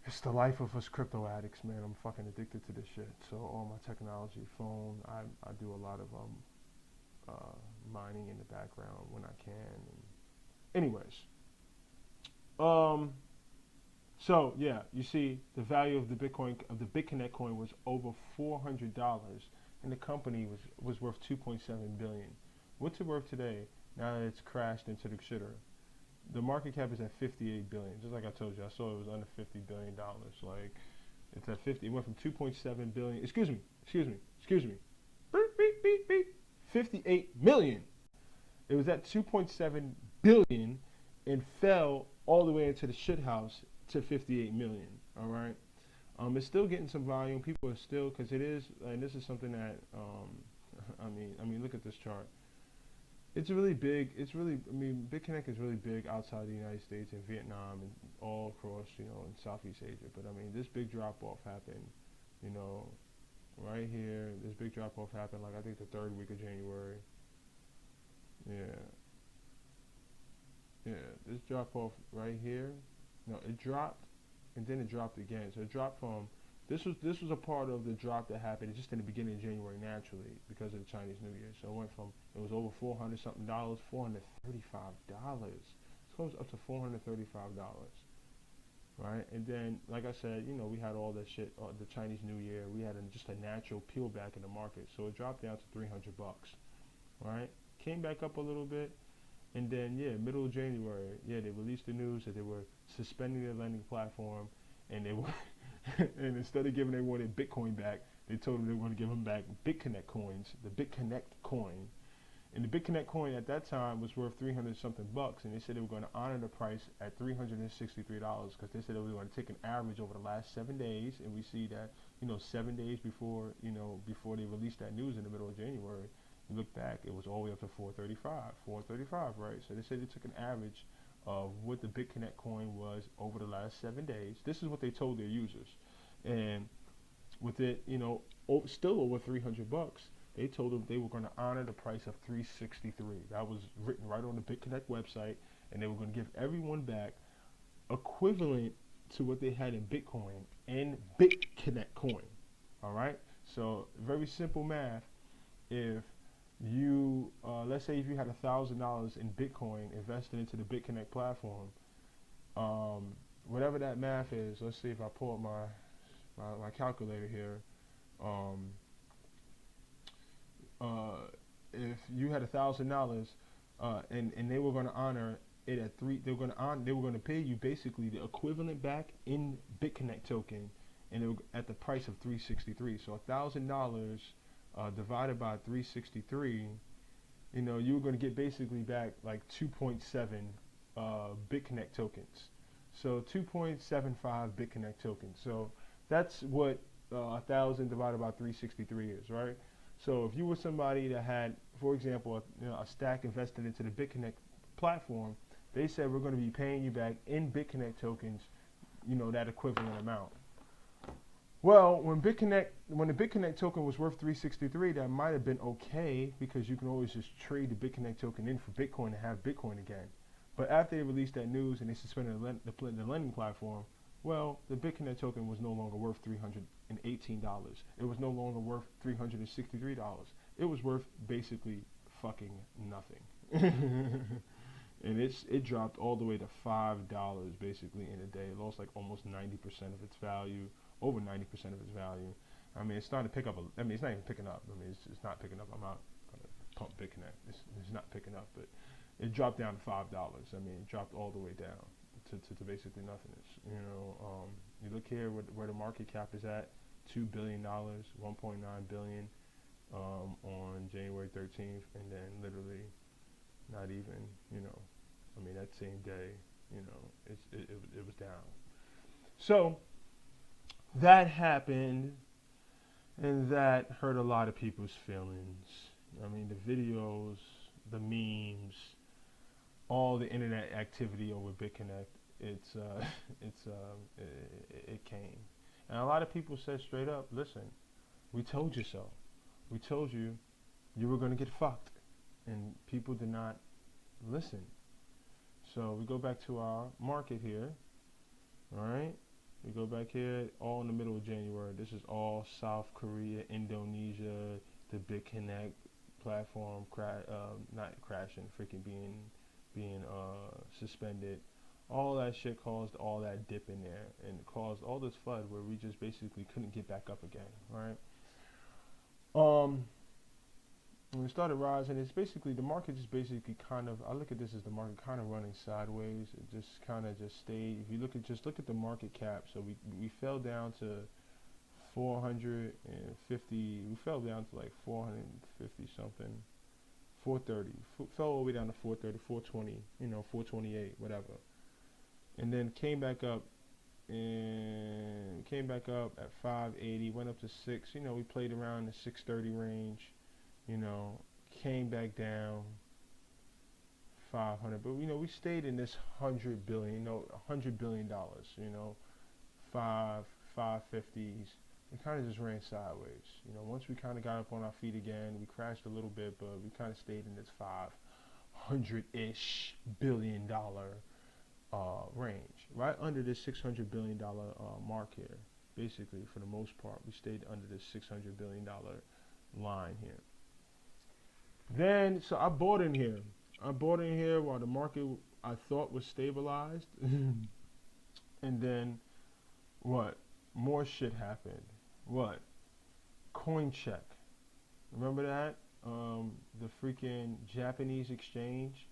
It's the life of us crypto addicts, man. I'm fucking addicted to this shit. So all my technology, phone, I do a lot of mining in the background when I can. And anyways, so yeah, you see the value of the BitConnect coin was over $400, and the company was worth 2.7 billion. What's it worth today? Now that it's crashed into the shitter, the market cap is at 58 billion. Just like I told you, I saw it was under $50 billion. Like it's at 50. It went from 2.7 billion. Excuse me. Beep, beep, beep, beep. 58 million. It was at 2.7 billion and fell all the way into the shit house to 58 million. All right. It's still getting some volume. People are still, because it is, and this is something that, look at this chart. It's really big. BitConnect is really big outside the United States and Vietnam and all across, in Southeast Asia. But this big drop off happened, right here. This big drop off happened, like I think the third week of January. Yeah. This drop off right here. No, it dropped, and then it dropped again. So it dropped from this was a part of the drop that happened just in the beginning of January naturally because of the Chinese New Year. So it was over $400 something, $435. It goes up to $435, right? And then, like I said, we had all that shit, the Chinese New Year. We had just a natural peel back in the market, so it dropped down to $300, right? Came back up a little bit. And then, middle of January, they released the news that they were suspending their lending platform, and they were, and instead of giving everyone their Bitcoin back, they told them they were going to give them back BitConnect coins, the BitConnect coin. And the BitConnect coin at that time was worth 300 something bucks, and they said they were going to honor the price at $363 because they said they were going to take an average over the last 7 days, and we see that 7 days before before they released that news in the middle of January. You look back, it was all the way up to 435, right? So they said they took an average of what the BitConnect coin was over the last 7 days. This is what they told their users, and with it, still over $300, they told them they were going to honor the price of 363. That was written right on the BitConnect website, and they were going to give everyone back equivalent to what they had in Bitcoin and BitConnect coin. All right, so very simple math. If you let's say if you had $1,000 in Bitcoin invested into the BitConnect platform, whatever that math is, let's see if I pull up my calculator here. If you had $1,000 and they were going to honor it at they were going to pay you basically the equivalent back in BitConnect token, and it were at the price of 363. So $1,000 divided by 363, you were going to get basically back like 2.7 BitConnect tokens. So 2.75 BitConnect tokens. So that's what 1,000 divided by 363 is, right? So if you were somebody that had, for example, a stack invested into the BitConnect platform, they said we're going to be paying you back in BitConnect tokens, that equivalent amount. Well, when the BitConnect token was worth 363, that might have been okay because you can always just trade the BitConnect token in for Bitcoin and have Bitcoin again. But after they released that news and they suspended the lending platform, well, the BitConnect token was no longer worth $318. It was no longer worth $363. It was worth basically fucking nothing. And it dropped all the way to $5 basically in a day. It lost like almost 90% of its value, over 90% of its value. I mean, it's starting to pick up. It's not even picking up. I mean, it's not picking up. I'm not gonna pump BitConnect. It's not picking up, but it dropped down to $5. I mean, it dropped all the way down to basically nothingness. You look here where the market cap is at, $2 billion, 1.9 billion on January 13th, and then literally not even, I mean, that same day, it was down. So that happened, and that hurt a lot of people's feelings. I mean, the videos, the memes, all the internet activity over BitConnect, it came. And a lot of people said straight up, listen, we told you so. We told you you were going to get fucked. And people did not listen. So we go back to our market here. All right. We go back here, all in the middle of January. This is all South Korea, Indonesia, the BitConnect platform not crashing, freaking being suspended. All that shit caused all that dip in there and caused all this FUD where we just basically couldn't get back up again, right? When it started rising, it's basically the market just basically kind of, I look at this as the market kind of running sideways. It just kind of just stayed. If you look at the market cap, so we fell down to 450. We fell down to like 450 something. 430, fell all the way down to 430, 420, 428, whatever, and then came back up at 580, went up to 6. We played around the 630 range, came back down 500, but we stayed in this $100 billion, $100 billion, 550s. It kind of just ran sideways. Once we kind of got up on our feet again, we crashed a little bit, but we kind of stayed in this $500-ish billion range, right under this $600 billion mark here. Basically, for the most part, we stayed under this $600 billion line here. Then, so I bought in here. While the market I thought was stabilized. And then, what? More shit happened. What? Coin check. Remember that? The freaking Japanese exchange?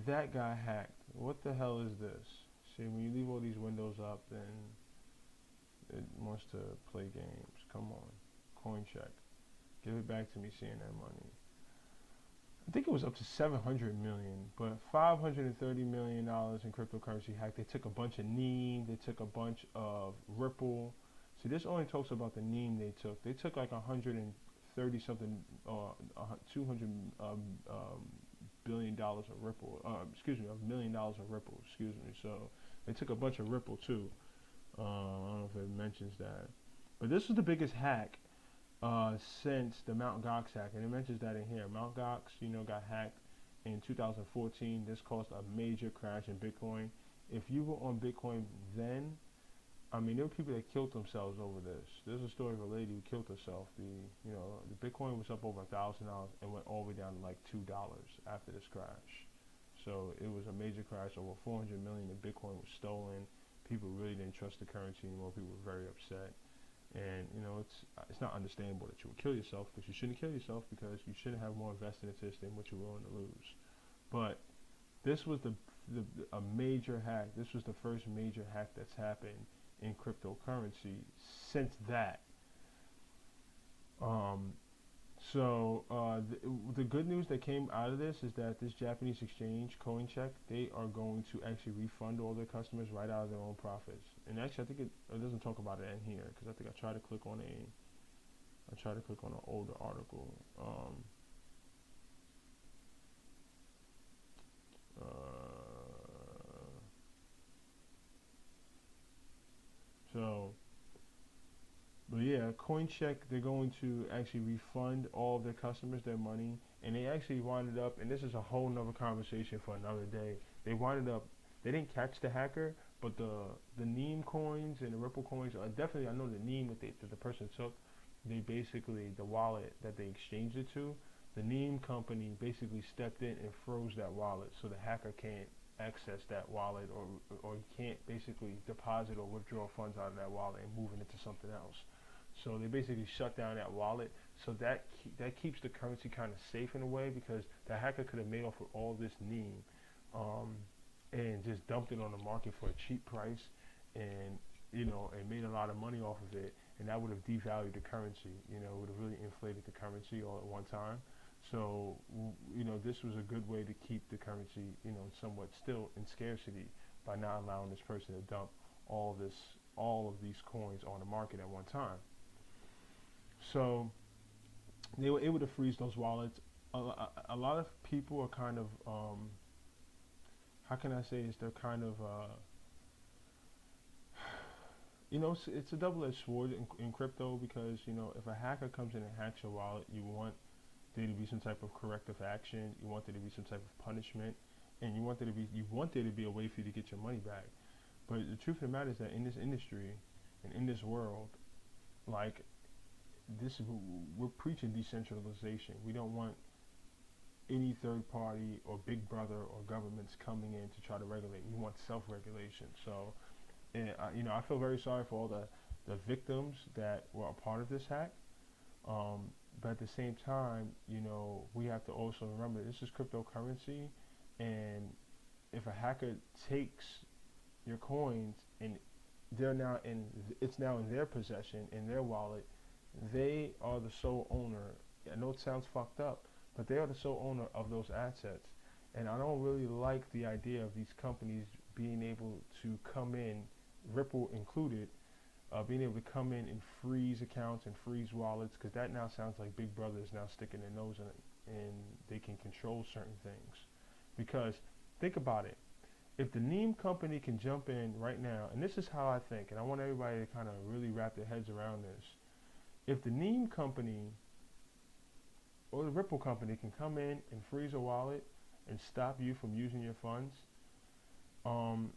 That got hacked. What the hell is this? See, when you leave all these windows up, then it wants to play games. Come on. Coin check. Give it back to me, seeing that money. I think it was up to 700 million, but $530 million in cryptocurrency hacked. They took a bunch of NEEM, they took a bunch of Ripple. See, this only talks about the NEEM they took. They took like 130 something, $200 billion of Ripple. $1 million of Ripple. So they took a bunch of Ripple too. I don't know if it mentions that, but this was the biggest hack since the Mt. Gox hack, and it mentions that in here. Mt. Gox, got hacked in 2014. This caused a major crash in Bitcoin. If you were on Bitcoin then, I mean, there were people that killed themselves over this. There's a story of a lady who killed herself. The Bitcoin was up over $1,000 and went all the way down to like $2 after this crash. So it was a major crash. Over 400 million of Bitcoin was stolen. People really didn't trust the currency anymore. People were very upset. And it's not understandable that you would kill yourself, because you shouldn't kill yourself, because you shouldn't have more invested into this than what you're willing to lose. But this was a major hack. This was the first major hack that's happened in cryptocurrency since that. So the good news that came out of this is that this Japanese exchange, CoinCheck, they are going to actually refund all their customers right out of their own profits. And actually, I think it doesn't talk about it in here because I think I tried to click on an older article. Uh, so But yeah, CoinCheck, they're going to actually refund all of their customers their money, and they actually winded up, and this is a whole nother conversation for another day. They winded up, they didn't catch the hacker, but the Neem coins and the Ripple coins are definitely. I know the Neem that the person took, they basically the wallet that they exchanged it to, the Neem company basically stepped in and froze that wallet, so the hacker can't access that wallet or he can't basically deposit or withdraw funds out of that wallet and move it into something else. So they basically shut down that wallet. So that keeps the currency kind of safe in a way because the hacker could have made off with all this Neem, um, and just dumped it on the market for a cheap price, and and made a lot of money off of it, and that would have devalued the currency. Would have really inflated the currency all at one time. So this was a good way to keep the currency, somewhat still in scarcity by not allowing this person to dump all of these coins on the market at one time. So they were able to freeze those wallets. A lot of people are kind of, how can I say this? They're kind of, it's a double-edged sword in crypto because if a hacker comes in and hacks your wallet, you want there to be some type of corrective action. You want there to be some type of punishment, and you want there to be a way for you to get your money back. But the truth of the matter is that in this industry and in this world, like this, we're preaching decentralization. We don't want any third party or big brother or governments coming in to try to regulate. We want self-regulation. So, and I feel very sorry for all the victims that were a part of this hack. But at the same time, we have to also remember this is cryptocurrency, and if a hacker takes your coins and it's now in their possession, in their wallet, they are the sole owner. I know it sounds fucked up, but they are the sole owner of those assets. And I don't really like the idea of these companies being able to come in, Ripple included, being able to come in and freeze accounts and freeze wallets, because that now sounds like Big Brother is now sticking their nose in it, and they can control certain things. Because think about it, if the Neem company can jump in right now, and this is how I think, and I want everybody to kind of really wrap their heads around this. If the Neem company or the Ripple company can come in and freeze a wallet and stop you from using your funds, um,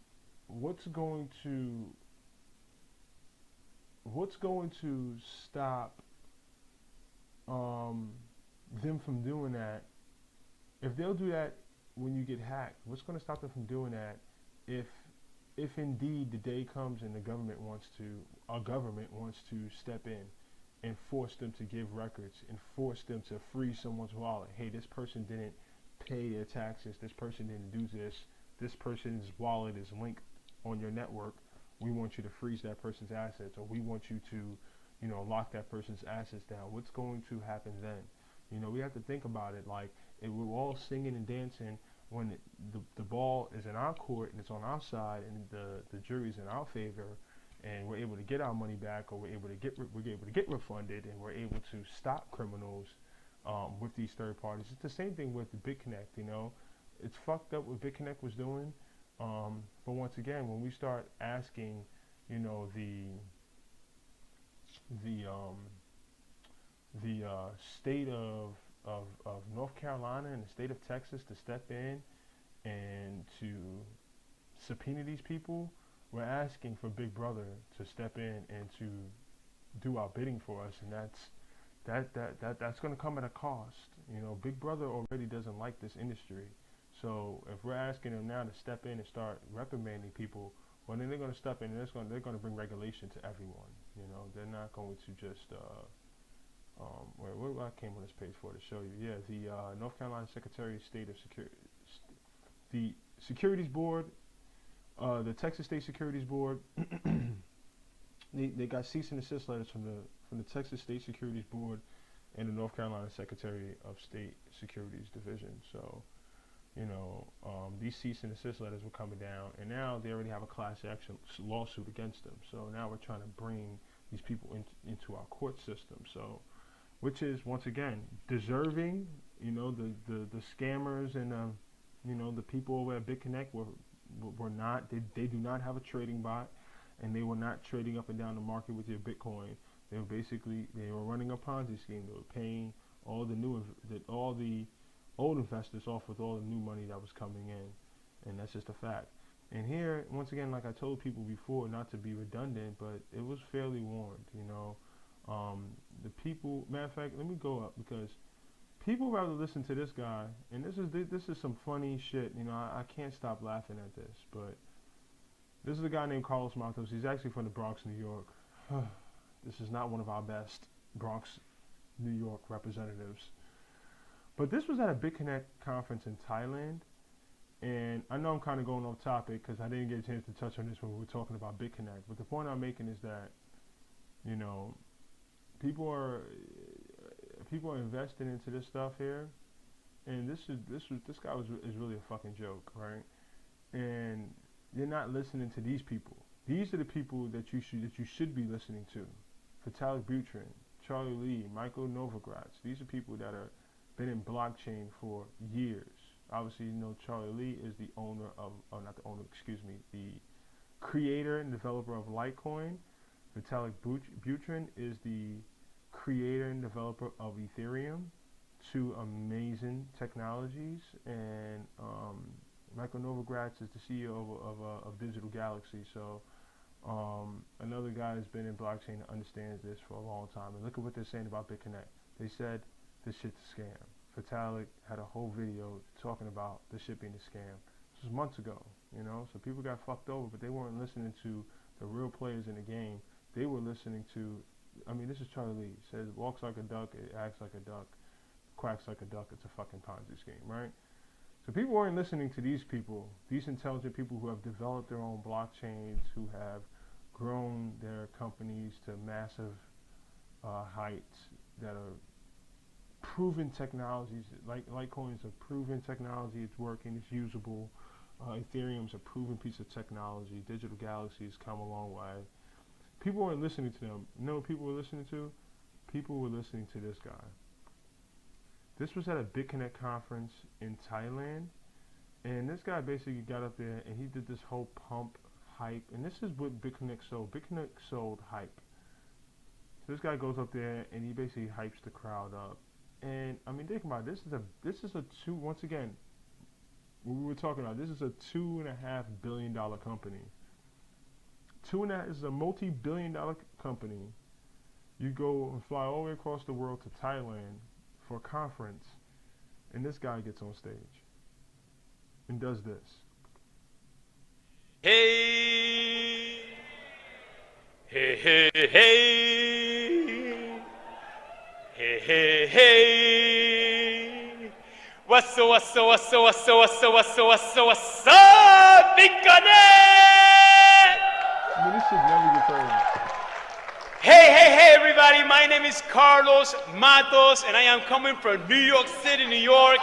what's going to stop um, them from doing that? If they'll do that when you get hacked, what's going to stop them from doing that if indeed the day comes and our government wants to step in and force them to give records and force them to freeze someone's wallet? Hey, this person didn't pay their taxes, this person didn't do this person's wallet is linked on your network, we want you to freeze that person's assets, or we want you to lock that person's assets down. What's going to happen then? We have to think about it. Like, if we're all singing and dancing when the ball is in our court and it's on our side and the jury's in our favor, and we're able to get our money back, or we're able to get refunded, and we're able to stop criminals with these third parties. It's the same thing with the BitConnect. It's fucked up what BitConnect was doing, but once again, when we start asking the the um, state of North Carolina and the state of Texas to step in and to subpoena these people, we're asking for Big Brother to step in and to do our bidding for us, and that's going to come at a cost. Big Brother already doesn't like this industry, so if we're asking them now to step in and start reprimanding people, well, then they're going to step in and they're going to bring regulation to everyone. They're not going to just where I came on this page for to show you. Yeah, the North Carolina Secretary of State of Security, the Securities Board, the Texas State Securities Board, they got cease and desist letters from the Texas State Securities Board and the North Carolina Secretary of State Securities Division. So, these cease and desist letters were coming down, and now they already have a class action lawsuit against them. So now we're trying to bring these people into our court system. So, which is once again deserving. The scammers and the people over at BitConnect were not. They do not have a trading bot, and they were not trading up and down the market with your Bitcoin. They were running a Ponzi scheme. They were paying all the old investors off with all the new money that was coming in, and that's just a fact. And here, once again, like I told people before, not to be redundant, but it was fairly warned. The people. Matter of fact, let me go up because people rather listen to this guy, and this is some funny shit. I can't stop laughing at this, but this is a guy named Carlos Matos. He's actually from the Bronx, New York. This is not one of our best Bronx, New York representatives. But this was at a BitConnect conference in Thailand. And I know I'm kind of going off topic because I didn't get a chance to touch on this when we were talking about BitConnect. But the point I'm making is that, people are investing into this stuff here. And this guy is really a fucking joke, right? And you're not listening to these people. These are the people that you should be listening to. Vitalik Buterin, Charlie Lee, Michael Novogratz. These are people that are been in blockchain for years. Obviously, Charlie Lee is the the creator and developer of Litecoin. Vitalik Buterin is the creator and developer of Ethereum, two amazing technologies. And Michael Novogratz is the CEO of Digital Galaxy. So another guy that's been in blockchain that understands this for a long time. And look at what they're saying about BitConnect. They said this shit's a scam. Vitalik had a whole video talking about this shit being a scam. This was months ago, so people got fucked over, but they weren't listening to the real players in the game. They were listening to, this is Charlie Lee. He says, walks like a duck, it acts like a duck, quacks like a duck, it's a fucking Ponzi scheme, right? So people weren't listening to these people, these intelligent people who have developed their own blockchains, who have grown their companies to massive heights, that are proven technologies. Litecoin's a proven technology. It's working. It's usable. Ethereum's a proven piece of technology. Digital Galaxy has come a long way. People weren't listening to them. You know what people were listening to? People were listening to this guy. This was at a BitConnect conference in Thailand, and this guy basically got up there and he did this whole pump hype. And this is what BitConnect sold. BitConnect sold hype. So this guy goes up there and he basically hypes the crowd up. And think about it. This is a once again, what we were talking about, this is a $2.5 billion company. This is a multi-billion-dollar company. You go and fly all the way across the world to Thailand for a conference, and this guy gets on stage and does this. Hey, hey, hey, hey, hey, hey, hey. What's up, BitConnect? This shit never gets old. Hey, everybody. My name is Carlos Matos, and I am coming from New York City, New York.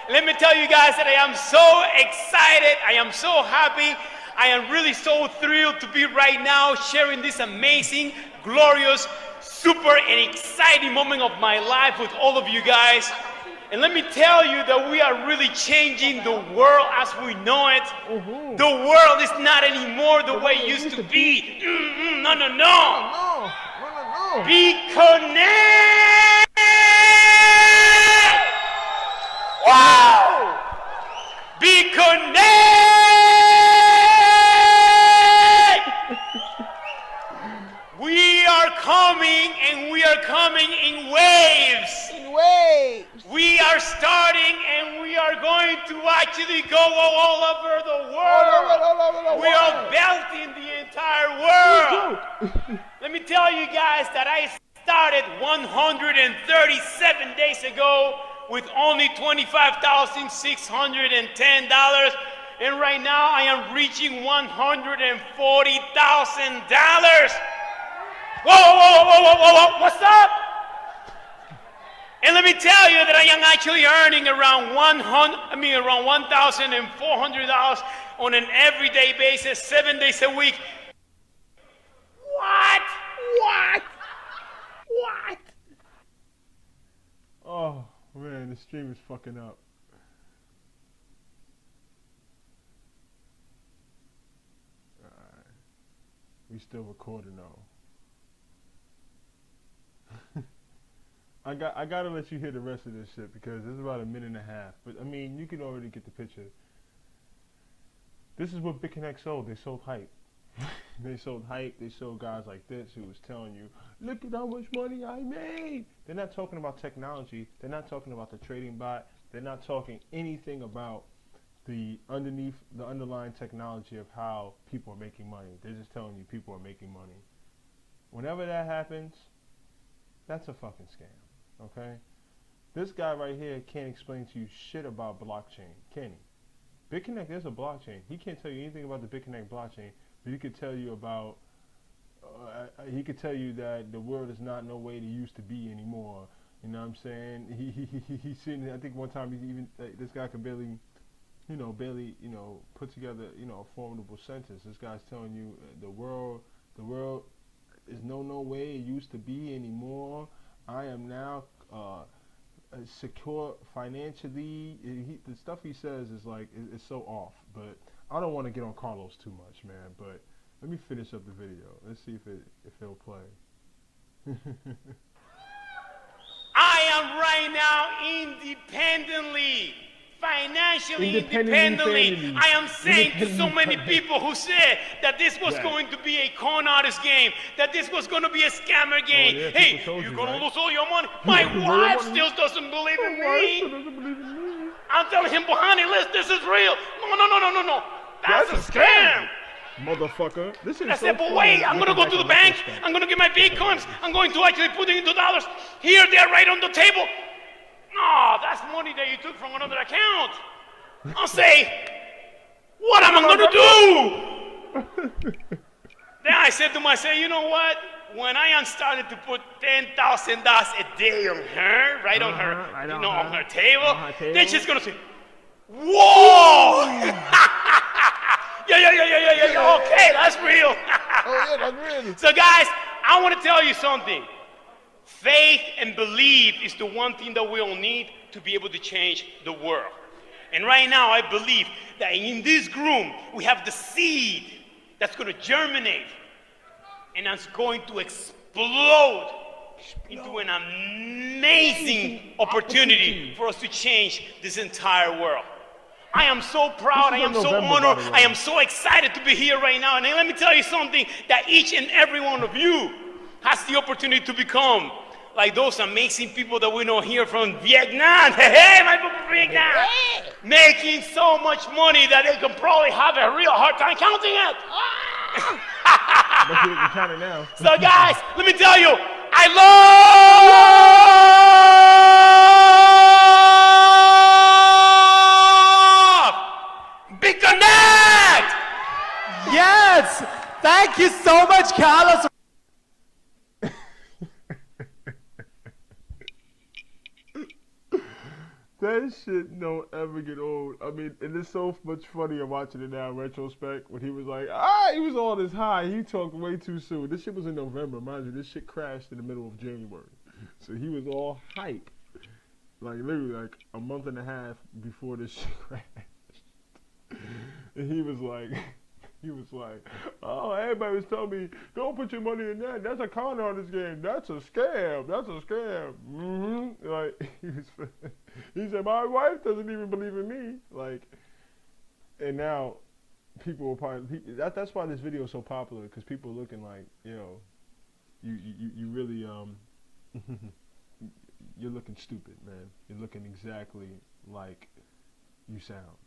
Let me tell you guys that I am so excited. I am so happy. I am really so thrilled to be right now sharing this amazing, glorious, super and exciting moment of my life with all of you guys. And let me tell you that we are really changing the world as we know it. Mm-hmm. The world is not anymore the way it used to be. No. BitConnect! Wow! BitConnect! We are coming, and we are coming in waves. We are starting, and we are going to actually go all over the world. We are belting the entire world. Let me tell you guys that I started 137 days ago with only $25,610. And right now I am reaching $140,000. Whoa, what's up? And let me tell you that I am actually earning around around $1,400 on an everyday basis, 7 days a week. What? What? What? Oh man, the stream is fucking up. Alright. We still recording though. I gotta let you hear the rest of this shit because it's about a minute and a half. But I mean, you can already get the picture. This is what BitConnect sold. They sold hype. They sold hype. They sold guys like this who was telling you, look at how much money I made. They're not talking about technology. They're not talking about the trading bot. They're not talking anything about the underlying technology of how people are making money. They're just telling you people are making money. Whenever that happens, that's a fucking scam, okay? This guy right here can't explain to you shit about blockchain, can he? BitConnect is a blockchain. He can't tell you anything about the BitConnect blockchain, but he could tell you about, he could tell you that the world is not no way it used to be anymore. You know what I'm saying? He's sitting, I think one time he even, this guy could barely put together, a formidable sentence. This guy's telling you the world is no way it used to be anymore. I am now secure financially. The stuff he says is like it's so off. But I don't want to get on Carlos too much, man. But let me finish up the video. Let's see if it'll play. I am right now independently. Financially independently. I am saying to so many people who said that this was going to be a con artist game, that this was going to be a scammer game. Hey, you're going to lose all your money. My wife still doesn't believe in me. I'm telling him, honey, listen, this is real. No. That's a scam. Motherfucker. I said, but wait, I'm going to go to the bank. I'm going to get my Bitcoins. I'm going to actually put it into dollars. Here, they're right on the table. No, that's money that you took from another account. I'll say, what am I going to do? Then I said to myself, you know what? When I started to put $10,000 a day on her, on her table, then she's going to say, whoa! Yeah. Okay, that's real. Oh, yeah, that's real. So, guys, I want to tell you something. Faith and belief is the one thing that we all need to be able to change the world. And right now, I believe that in this room, we have the seed that's going to germinate and that's going to explode into an amazing opportunity for us to change this entire world. I am so proud, I am so honored, I am so excited to be here right now. And let me tell you something, that each and every one of you has the opportunity to become like those amazing people that we know here from Vietnam. Hey, my people from Vietnam. Yeah. Making so much money that they can probably have a real hard time counting it. But you can count it now. So guys, let me tell you, I love BitConnect! Yes! Thank you so much, Carlos. That shit don't ever get old. I mean, and it's so much funnier watching it now in retrospect when he was like, he was on this high. He talked way too soon. This shit was in November. Mind you, this shit crashed in the middle of January. So he was all hype. Like, literally, like a month and a half before this shit crashed. And he was like, oh, everybody was telling me, don't put your money in that. That's a con artist game. That's a scam. Mm-hmm. Like, he said, my wife doesn't even believe in me. Like, and now people will probably, that's why this video is so popular, because people are looking like, you really, you're looking stupid, man. You're looking exactly like you sound.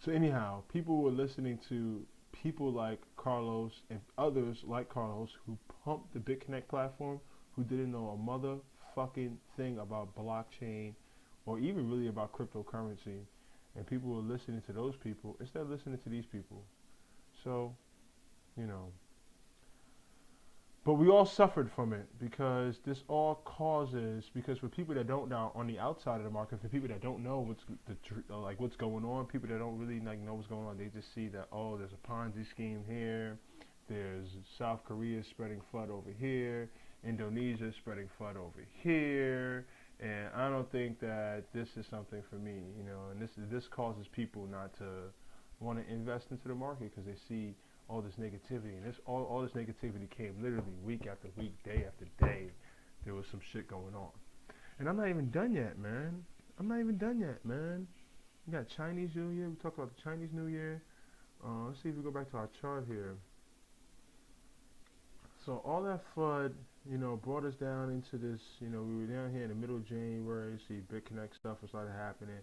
So anyhow, people were listening to people like Carlos and others like Carlos who pumped the BitConnect platform, who didn't know a motherfucking thing about blockchain or even really about cryptocurrency. And people were listening to those people instead of listening to these people. So, But we all suffered from it because this all causes, because for people that don't know on the outside of the market, for people that don't know what's going on, people that don't really like know what's going on, they just see that, oh, there's a Ponzi scheme here, there's South Korea spreading flood over here, Indonesia spreading flood over here, and I don't think that this is something for me, and this causes people not to want to invest into the market because they see all this negativity, and all this negativity came literally week after week, day after day. There was some shit going on, and I'm not even done yet, man. I'm not even done yet, man. We got Chinese New Year. We talked about the Chinese New Year. Let's see if we go back to our chart here. So all that flood, brought us down into this. We were down here in the middle of January. See, BitConnect stuff was started happening.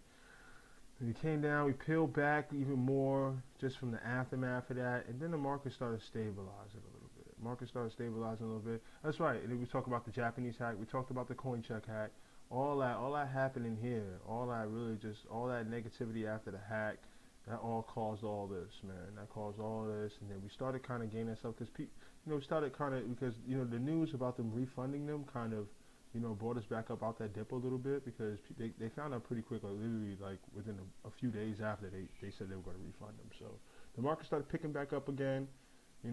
We came down, we peeled back even more just from the aftermath of that, and then the market started stabilizing a little bit. That's right. And then we talked about the Japanese hack. We talked about the coin check hack. All that happened in here. All that negativity after the hack, that all caused all this, man. That caused all this, and then we started kind of gaining stuff because we started kind of because the news about them refunding them kind of brought us back up out that dip a little bit because they found out pretty quick, like literally like within a few days after they said they were going to refund them. So the market started picking back up again, We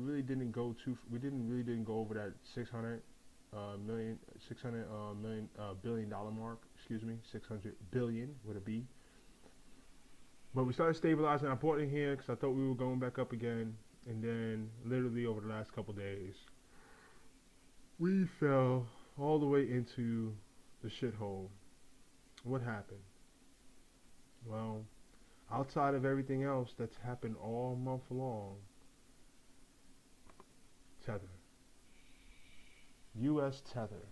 really didn't go over that 600 million billion dollar mark. Excuse me, 600 billion with a B. But we started stabilizing. I bought in here because I thought we were going back up again. And then, literally over the last couple days, we fell all the way into the shithole. What happened? Well, outside of everything else that's happened all month long, Tether. U.S. Tether.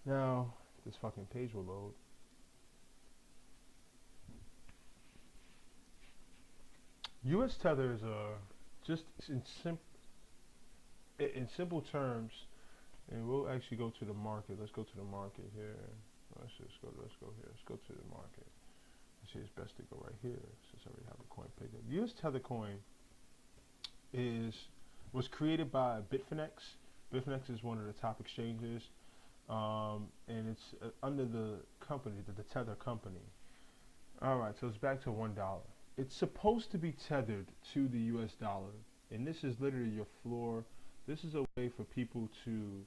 Now, this fucking page will load. U.S. Tether is just in simple terms, and we'll actually go to the market. Let's go to the market here. Let's go here. Let's go to the market. Let's see, it's best to go right here since I already have the coin picked up. U.S. Tether coin was created by Bitfinex. Bitfinex is one of the top exchanges, and it's under the company, the Tether company. All right, so it's back to $1. It's supposed to be tethered to the U.S. dollar, and this is literally your floor. This is a way for people to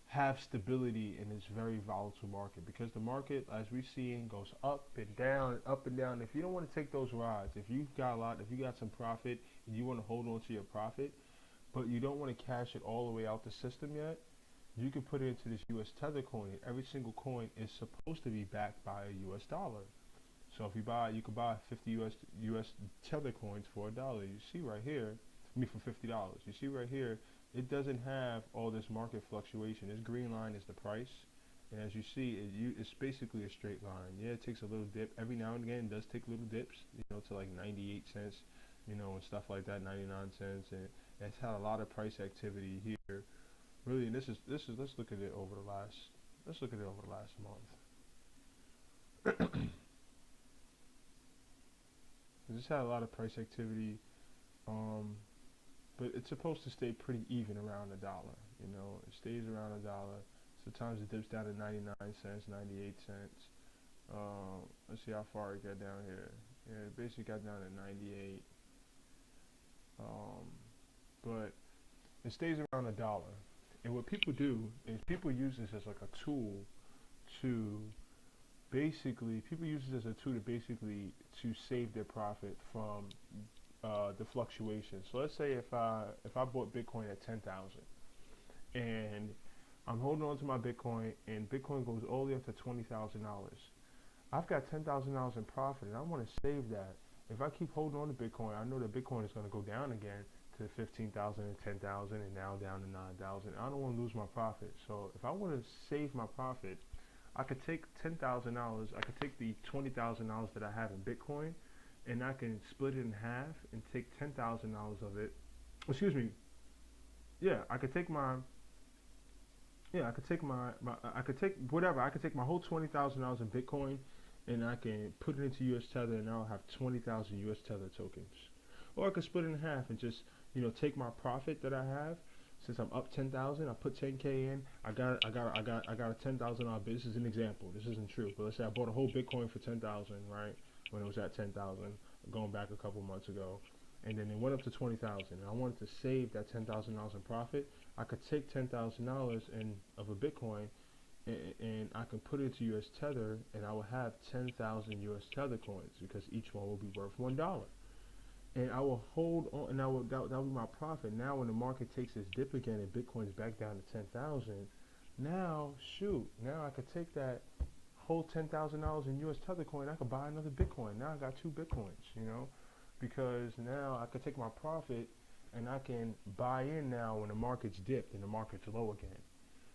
have stability in this very volatile market because the market, as we've seen, goes up and down, up and down. If you don't want to take those rides, if you got some profit and you want to hold on to your profit, but you don't want to cash it all the way out the system yet, you can put it into this U.S. Tether coin. Every single coin is supposed to be backed by a U.S. dollar. So if you could buy 50 U.S. Tether coins for $1. You see right here, for $50. You see right here, it doesn't have all this market fluctuation. This green line is the price, and as you see, it's basically a straight line. Yeah, it takes a little dip every now and again. It does take little dips, to like 98 cents, and stuff like that, 99 cents, and it's had a lot of price activity here. Really, and let's look at it over the last month. This had a lot of price activity, but it's supposed to stay pretty even around $1. It stays around $1. Sometimes it dips down to 99 cents, 98 cents. Let's see how far it got down here. Yeah, it basically got down to 98. But it stays around $1. And what people do is people use this as like a tool to basically to save their profit from the fluctuation. So let's say if I bought Bitcoin at 10,000 and I'm holding on to my Bitcoin and Bitcoin goes all the way up to $20,000. I've got $10,000 in profit and I want to save that. If I keep holding on to Bitcoin, I know that Bitcoin is going to go down again to 15,000 and 10,000 and now down to 9,000. I don't want to lose my profit. So if I want to save my profit, I could take $10,000. I could take the $20,000 that I have in Bitcoin, and I can split it in half and take $10,000 of it. Excuse me. Yeah, I could take my. Yeah, I could take whatever. I could take my whole $20,000 in Bitcoin, and I can put it into U.S. Tether, and I'll have 20,000 U.S. Tether tokens. or I could split it in half and just take my profit that I have. Since I'm up 10,000, I put 10K in. I got a $10,000 bid. This is an example. This isn't true, but let's say I bought a whole Bitcoin for 10,000, right? When it was at 10,000, going back a couple months ago, and then it went up to 20,000. And I wanted to save that $10,000 in profit. I could take $10,000 in of a Bitcoin, and I can put it into US Tether, and I will have 10,000 US Tether coins because each one will be worth $1. And I will hold on, and that will be my profit. Now, when the market takes its dip again and Bitcoin's back down to 10,000, now I could take that whole $10,000 in US Tether coin. I could buy another Bitcoin. Now I got two Bitcoins, because now I could take my profit and I can buy in now when the market's dipped and the market's low again.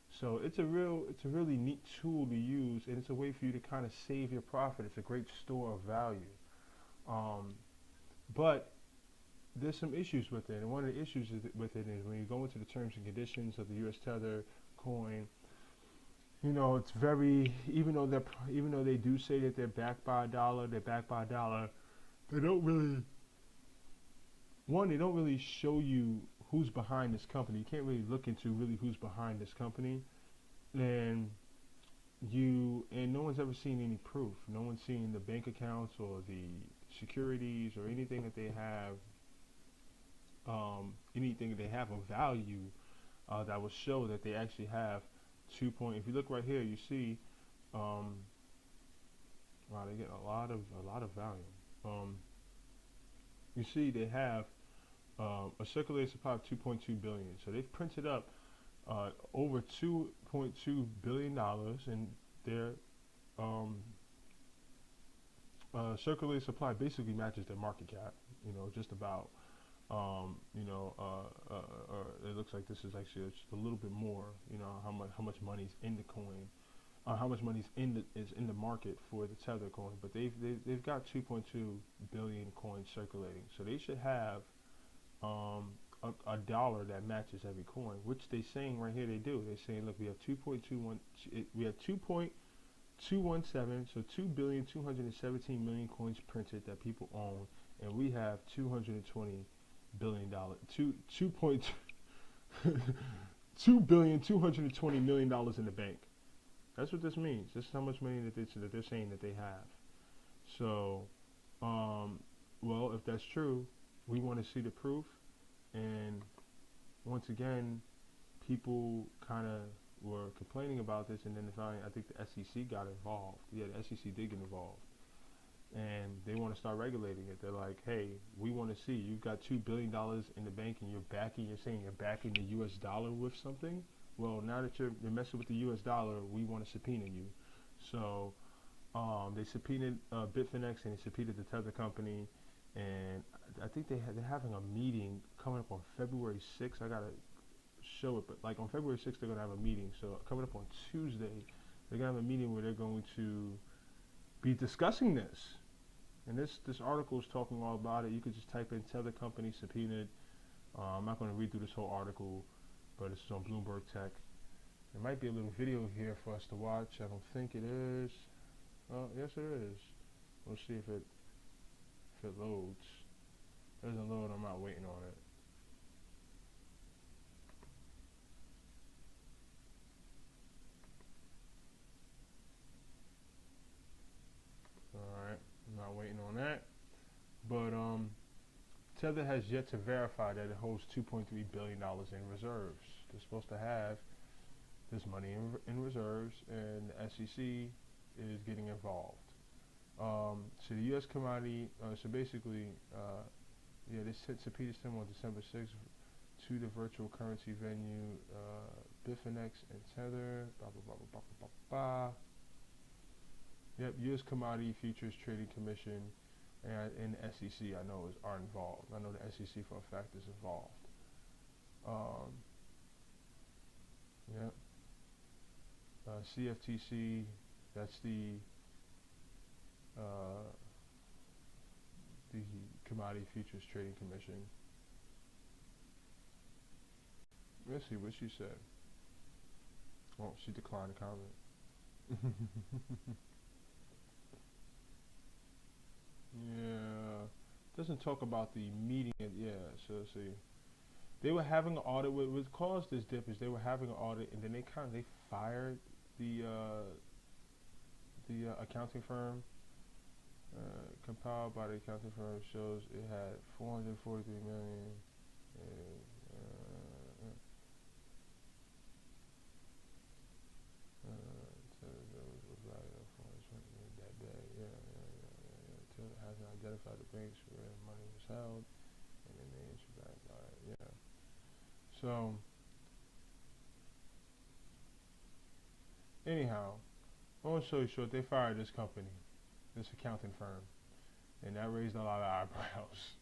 So it's a really neat tool to use, and it's a way for you to kind of save your profit. It's a great store of value. But there's some issues with it, and one of the issues with it is when you go into the terms and conditions of the US Tether coin, it's very, even though they do say that they're backed by a dollar, they don't really show you who's behind this company. You can't really look into really who's behind this company, and no one's ever seen any proof. No one's seen the bank accounts or the securities or anything that they have. Anything that they have of value that will show that they actually have If you look right here, you see, wow, they get a lot of value. You see, they have a circulating supply of 2.2 billion. So they've printed up over 2.2 billion dollars, and their circulating supply basically matches their market cap. Just about. It looks like this is actually just a little bit more. How much money's in the coin, how much money's is in the market for the Tether coin. But they've got 2.2 billion coins circulating, so they should have a dollar that matches every coin, which they're saying right here they do. They're saying, look, we have 2.21, we have 2.217, so 2,217,000,000 coins printed that people own, and we have $220 billion, $2,220,000,000 in the bank. That's what this means. This is how much money that they're saying that they have. So, well, if that's true, we want to see the proof. And once again, people kind of were complaining about this, and then I think the SEC got involved. Yeah, the SEC did get involved. And they want to start regulating it. They're like, hey, we want to see, you've got $2 billion in the bank and you're saying you're backing the US dollar with something. Well, now that you're messing with the US dollar, we want to subpoena you. So they subpoenaed Bitfinex, and they subpoenaed the Tether company, and I think they're having a meeting coming up on February 6th. I got to show it, but like on February 6th, they're going to have a meeting. So coming up on Tuesday, they're going to have a meeting where they're going to be discussing this. And this article is talking all about it. You could just type in Tether company subpoenaed. I'm not going to read through this whole article, but it's on Bloomberg Tech. There might be a little video here for us to watch. I don't think it is. Oh, yes it is. We'll see if it loads. It doesn't load. I'm not waiting on it. Alright, I'm not waiting on that. But Tether has yet to verify that it holds $2.3 billion in reserves. They're supposed to have this money in reserves, and the SEC is getting involved. So the U.S. commodity, so basically, they sent subpoenas to them on December 6th to the virtual currency venue, Bitfinex and Tether, blah, blah, blah, blah, blah, blah, blah. Yep, U.S. Commodity Futures Trading Commission and the SEC are involved. I know the SEC for a fact is involved. Yep. CFTC, that's the Commodity Futures Trading Commission. Let's see what she said. Oh, she declined to comment. Yeah, doesn't talk about the meeting. Yeah, so see, they were having an audit. What caused this dip is they were having an audit, and then they fired the accounting firm. Compiled by the accounting firm shows it had 443 million. So those were valued at 420 million that day. Until it hasn't identified the banks where money was held, and then they issued back. Yeah. So anyhow, long story short, they fired this company, this accounting firm, and that raised a lot of eyebrows.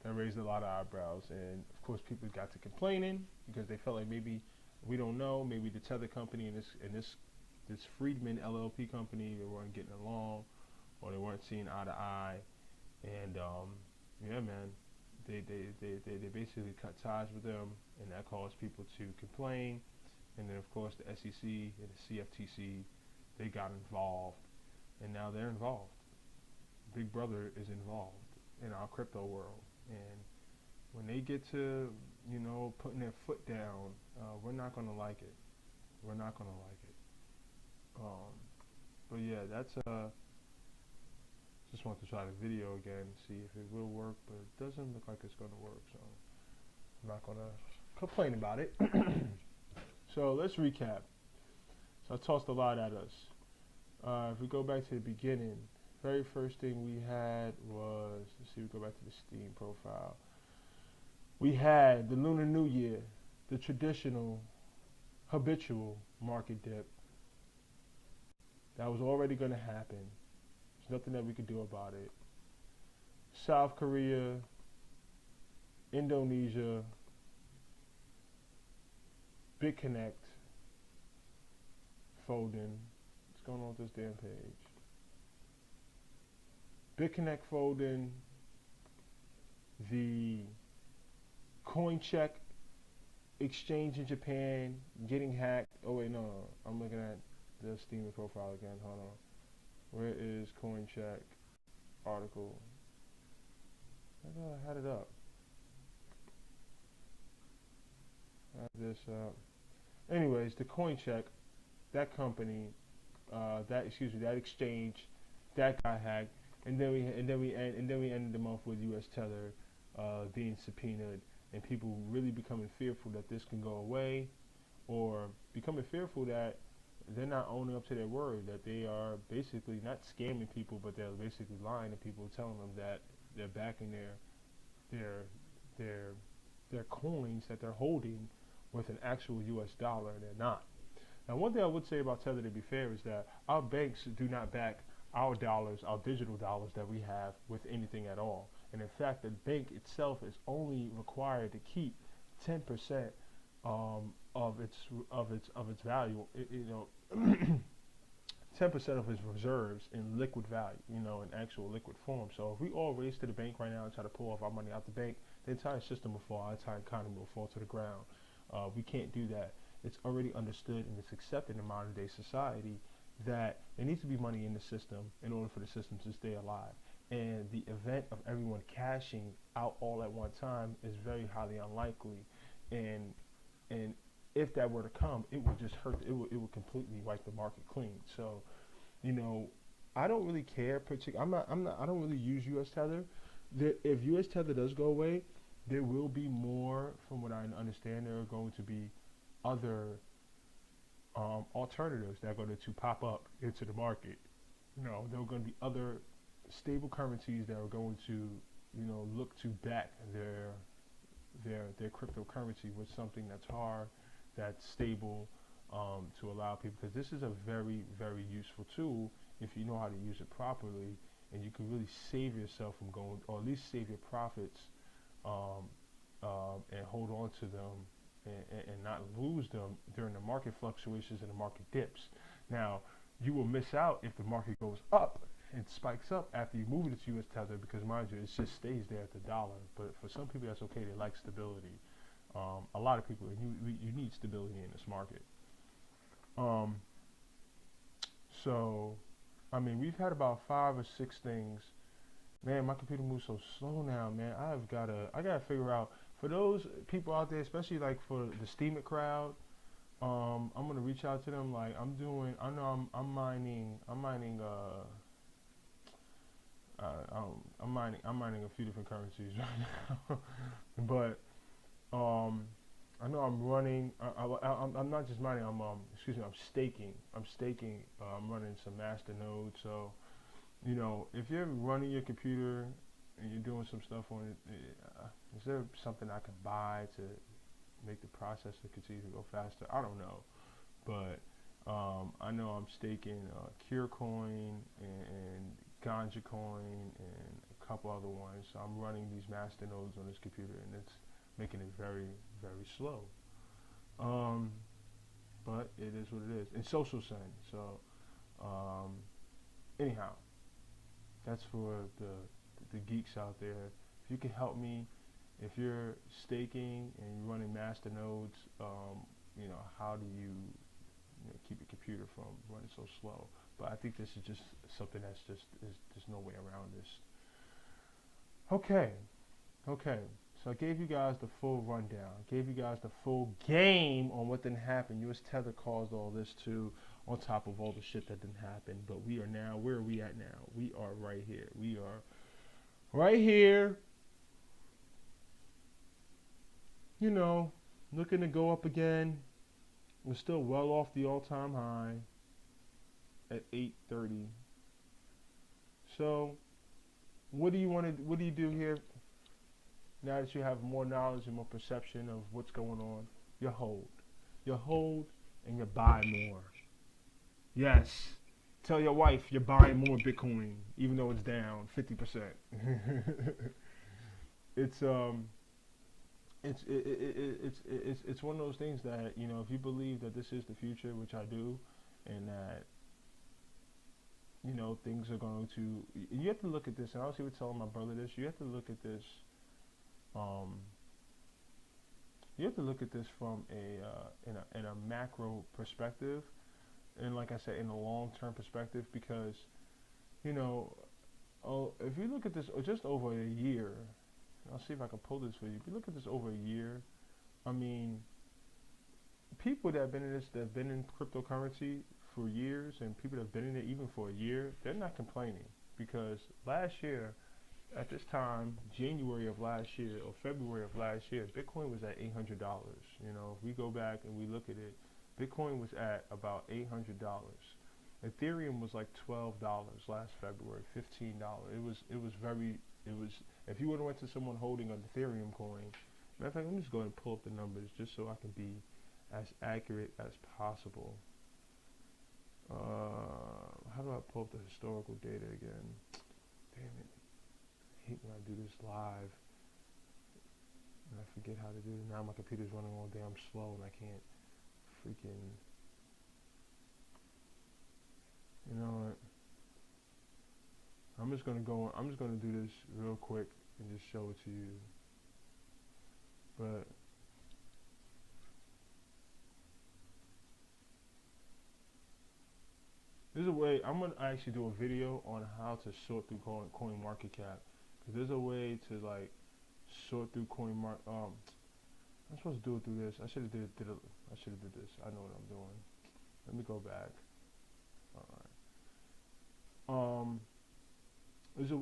That raised a lot of eyebrows, and of course, people got to complaining because they felt like maybe we don't know, maybe the tether company and this Friedman LLP company, they weren't getting along, or they weren't seeing eye to eye, and yeah, man, they basically cut ties with them, and that caused people to complain, and then of course the SEC and the CFTC, they got involved, and now they're involved. Big Brother is involved in our crypto world, and when they get to, putting their foot down, we're not gonna like it. We're not gonna like it. But yeah, that's just want to try the video again, see if it will work, but it doesn't look like it's gonna work, so I'm not gonna complain about it. So let's recap. So I tossed a lot at us. If we go back to the beginning, very first thing we had was, let's see, we go back to the Steam profile. We had the Lunar New Year, the traditional, habitual market dip. That was already going to happen. There's nothing that we could do about it. South Korea, Indonesia, BitConnect folding. What's going on with this damn page? BitConnect folding, the CoinCheck exchange in Japan getting hacked. Oh wait, no, I'm looking at the Steam profile again. Hold on. Where is CoinCheck article? I thought I had it up. I have this up. Anyways, the CoinCheck, that company, that exchange, that got hacked, and then we ended the month with U.S. Tether being subpoenaed, and people really becoming fearful that this can go away, or becoming fearful that they're not owning up to their word, that they are basically not scamming people, but they're basically lying to people, telling them that they're backing their their their coins that they're holding with an actual U.S. dollar, and they're not. Now, one thing I would say about Tether, to be fair, is that our banks do not back our dollars, our digital dollars that we have, with anything at all. And in fact, the bank itself is only required to keep 10% of its value. 10% of its reserves in liquid value, in actual liquid form. So if we all race to the bank right now and try to pull off our money out the bank, the entire system will fall, our entire economy will fall to the ground. We can't do that. It's already understood and it's accepted in modern day society that there needs to be money in the system in order for the system to stay alive. And the event of everyone cashing out all at one time is very highly unlikely. And if that were to come, it would just hurt. It would completely wipe the market clean. So, I don't really care. I don't really use U.S. Tether. If U.S. Tether does go away, there will be more. From what I understand, there are going to be other alternatives that are going to pop up into the market. There are going to be other stable currencies that are going to, look to back their cryptocurrency with something that's hard, that's stable, to allow people, because this is a very, very useful tool if you know how to use it properly, and you can really save yourself from going, or at least save your profits, and hold on to them, and not lose them during the market fluctuations and the market dips. Now, you will miss out if the market goes up and spikes up after you move it to U.S. Tether, because mind you, it just stays there at the dollar. But for some people, that's okay. They like stability. A lot of people, you need stability in this market. So, I mean, we've had about 5 or 6 things Man, my computer moves so slow now, man. I gotta figure out for those people out there, especially like for the Steemit crowd. I'm gonna reach out to them. Like I know I'm mining. I'm mining a few different currencies right now, but um, I know I'm running. I'm not just mining. Excuse me. I'm staking. I'm staking. I'm running some master nodes. So if you're running your computer and you're doing some stuff on it, is there something I can buy to make the processor continue to go faster? I don't know, but I know I'm staking Cure Coin and Ganja Coin and a couple other ones. So I'm running these master nodes on this computer, and it's making it very, very slow. Um, but it is what it is. And social send. So um, anyhow, that's for the geeks out there. If you can help me, if you're staking and you're running master nodes, how do keep your computer from running so slow? But I think this is just something that's there's no way around this. Okay, okay. So I gave you guys the full rundown. I gave you guys the full game on what didn't happen. U.S. Tether caused all this too, on top of all the shit that didn't happen. But where are we at now? We are right here. We are right here, looking to go up again. We're still well off the all-time high at 830. So, what do you do here now that you have more knowledge and more perception of what's going on? You hold. You hold and you buy more. Yes. Tell your wife you're buying more Bitcoin even though it's down 50%. it's it's one of those things that if you believe that this is the future, which I do, and that things are going to, you have to look at this, and I was even telling my brother this. You have to look at this. Um, you have to look at this from in a macro perspective, and like I said, in a long term perspective, because you know, if you look at this just over a year, I'll see if I can pull this for you. If you look at this over a year, I mean, people that have been in this, that have been in cryptocurrency for years, and people that have been in it even for a year, they're not complaining because last year, at this time, January of last year or February of last year, Bitcoin was at $800. If we go back and we look at it, Bitcoin was at about $800. Ethereum was like $12 last February, $15. It was if you would have went to someone holding an Ethereum coin. Matter of fact, let me just go ahead and pull up the numbers just so I can be as accurate as possible. How do I pull up the historical data again? Damn it. I hate when I do this live and I forget how to do it. Now my computer's running all damn slow and I can't freaking, you know what? I'm just gonna do this real quick and just show it to you. But there's a way, I'm gonna actually do a video on how to sort through coin market cap. Cause there's a way to like sort through I'm supposed to do it through this. I should have did this. I know what I'm doing. Let me go back. Alright.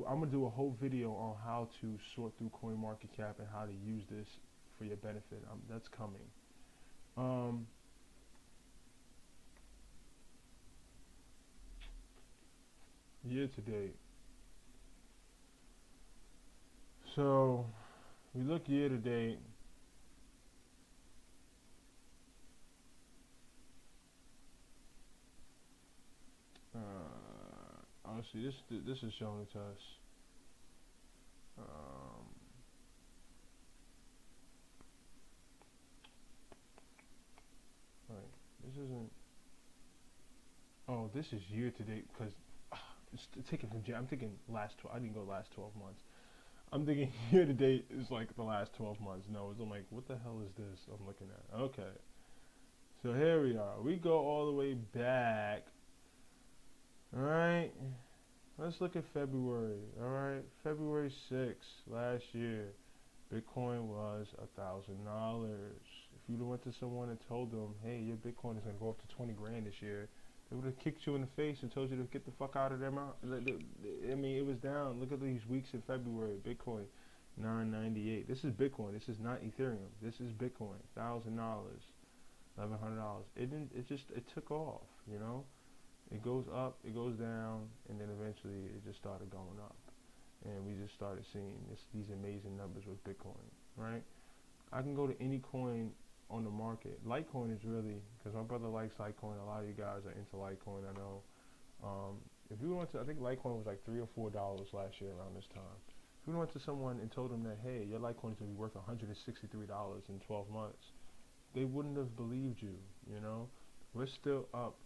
I'm gonna do a whole video on how to sort through coin market cap and how to use this for your benefit. That's coming. Year to date. So we look year to date. Honestly, this is showing it to us. Right. This isn't. Oh, this is year to date because it's taken from. I'm thinking last 12. I didn't go last 12 months. I'm thinking year to date is like the last 12 months. No, I'm like, what the hell is this I'm looking at? Okay. So here we are. We go all the way back. Alright. Let's look at February. All right, February 6th last year, Bitcoin was $1,000. If you'd have went to someone and told them, "Hey, your Bitcoin is gonna go up to 20 grand this year," they would have kicked you in the face and told you to get the fuck out of their mouth. I mean, it was down. Look at these weeks in February. Bitcoin, 998. This is Bitcoin. This is not Ethereum. This is Bitcoin. $1,000, $1,100. It didn't. It just. It took off. You know. It goes up. It goes down, and then eventually it just started going up, and we just started seeing these amazing numbers with Bitcoin. Right. I can go to any coin on the market. Litecoin is really, because my brother likes Litecoin. A lot of you guys are into Litecoin, I know. If you went to, I think Litecoin was like $3 or $4 last year around this time. If you went to someone and told them that, hey, your Litecoin is going to be worth $163 in 12 months, they wouldn't have believed you, you know? We're still up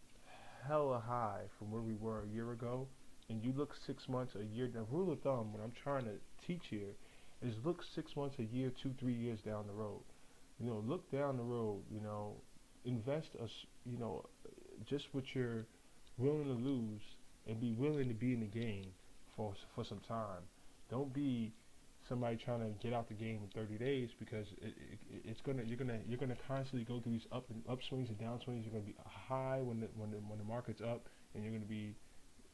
hella high from where we were a year ago. And you look 6 months, a year, the rule of thumb, what I'm trying to teach here, is look 6 months, a year, 2, 3 years down the road. You know, look down the road. You know, invest you know, just what you're willing to lose, and be willing to be in the game for some time. Don't be somebody trying to get out the game in 30 days, because it's gonna you're gonna constantly go through these upswings and downswings. You're gonna be high when the market's up, and you're gonna be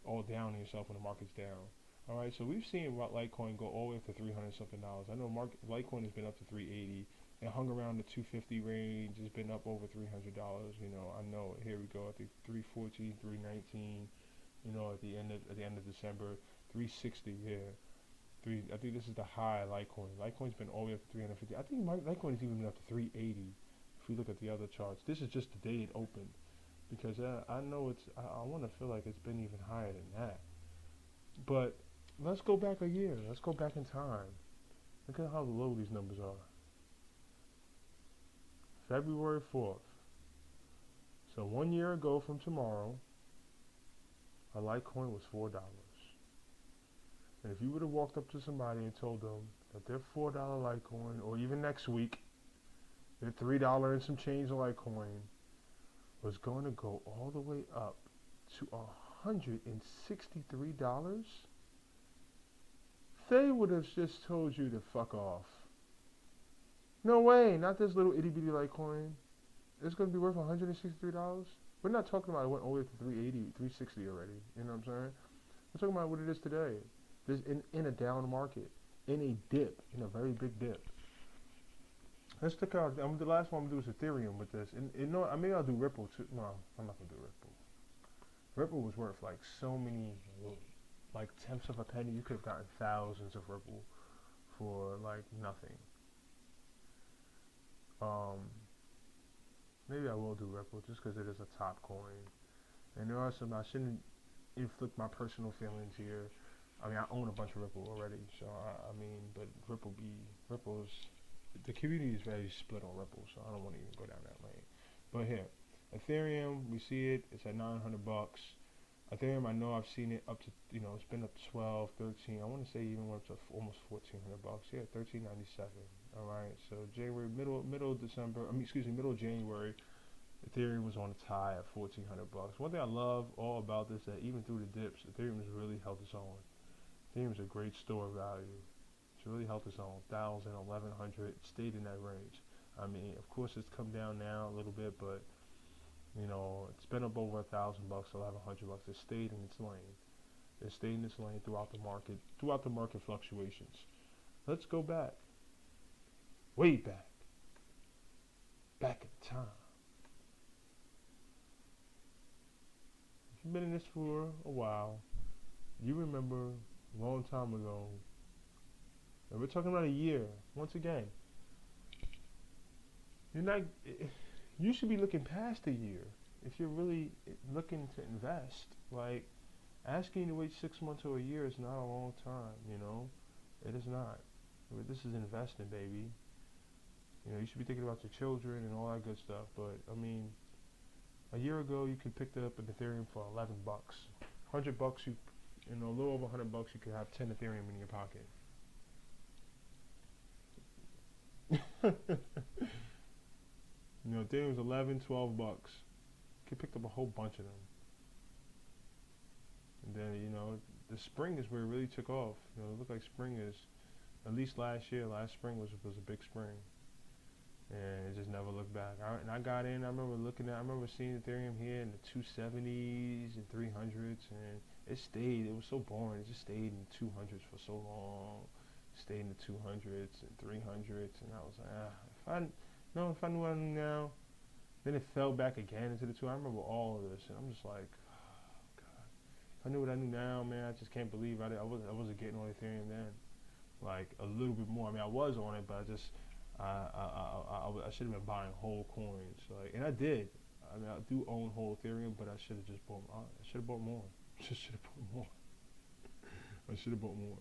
all down on yourself when the market's down. All right, so we've seen Litecoin go all the way up to 300 something dollars. I know Litecoin has been up to 380. It hung around the 250 range. It's been up over $300. You know, I know. Here we go. I think 314, 319. You know, at the end of December, 360. Yeah, I think this is the high Litecoin. Litecoin's been all the way up to 350. I think Litecoin has even been up to 380. If we look at the other charts, this is just the day it opened, because I know it's. I want to feel like it's been even higher than that. But let's go back a year. Let's go back in time. Look at how low these numbers are. February 4th. So 1 year ago from tomorrow, a Litecoin was $4. And if you would have walked up to somebody and told them that their $4 Litecoin, or even next week, their $3 and some change Litecoin was going to go all the way up to $163, they would have just told you to fuck off. No way, not this little itty bitty Litecoin. It's going to be worth $163. We're not talking about it went all the way to 380, 360 already. You know what I'm saying? We're talking about what it is today. This in a down market, in a dip, in a very big dip. Let's take out. The last one I'm gonna do is Ethereum with this, and you know, maybe I'll do Ripple too. No, I'm not gonna do Ripple. Ripple was worth like so many, like tenths of a penny. You could have gotten thousands of Ripple for like nothing. Maybe I will do Ripple just because it is a top coin. And there are some, I shouldn't inflict my personal feelings here. I mean, I own a bunch of Ripple already, so I mean, but Ripple's, the community is very split on Ripple, so I don't want to even go down that lane. But here, Ethereum, we see it, it's at $900. Ethereum, I know I've seen it up to, you know, it's been up to 12, 13. I want to say even went up to almost $1,400. Yeah, 1397. All right, so January, middle December, middle January, Ethereum was on its high at $1,400. One thing I love all about this, that even through the dips, Ethereum has really held its own. Ethereum is a great store of value. It's really held its own. 1,000, 1,100, it stayed in that range. I mean, of course, it's come down now a little bit, but you know, it's been up over $1,000, $1,100. It stayed in its lane. It stayed in its lane throughout the market fluctuations. Let's go back, way back in time. If you've been in this for a while, you remember a long time ago, and we're talking about a year. Once again, you should be looking past a year if you're really looking to invest. Like, asking you to wait 6 months or a year is not a long time, you know? It is not. This is investing, baby. You know, you should be thinking about your children and all that good stuff, but, I mean, a year ago, you could pick up an Ethereum for $11. $100, you know, a little over $100, you could have 10 Ethereum in your pocket. You know, Ethereum was 11, $12. You could pick up a whole bunch of them. And then, you know, the spring is where it really took off. You know, it looked like spring is, at least last spring was a big spring. And it just never looked back. And I got in, I remember seeing Ethereum here in the 270s and 300s, and it was so boring. It just stayed in the 200s for so long. Stayed in the 200s and 300s, and I was like, if I knew what I knew now. Then it fell back again into the two. I remember all of this, and I'm just like, oh, God. If I knew what I knew now, man, I just can't believe I wasn't getting on Ethereum then. Like, a little bit more. I mean, I was on it, but I should have been buying whole coins, like, and I did. I mean, I do own whole Ethereum, but I should have just bought. I should have bought more. Just should have bought more. I should have bought more.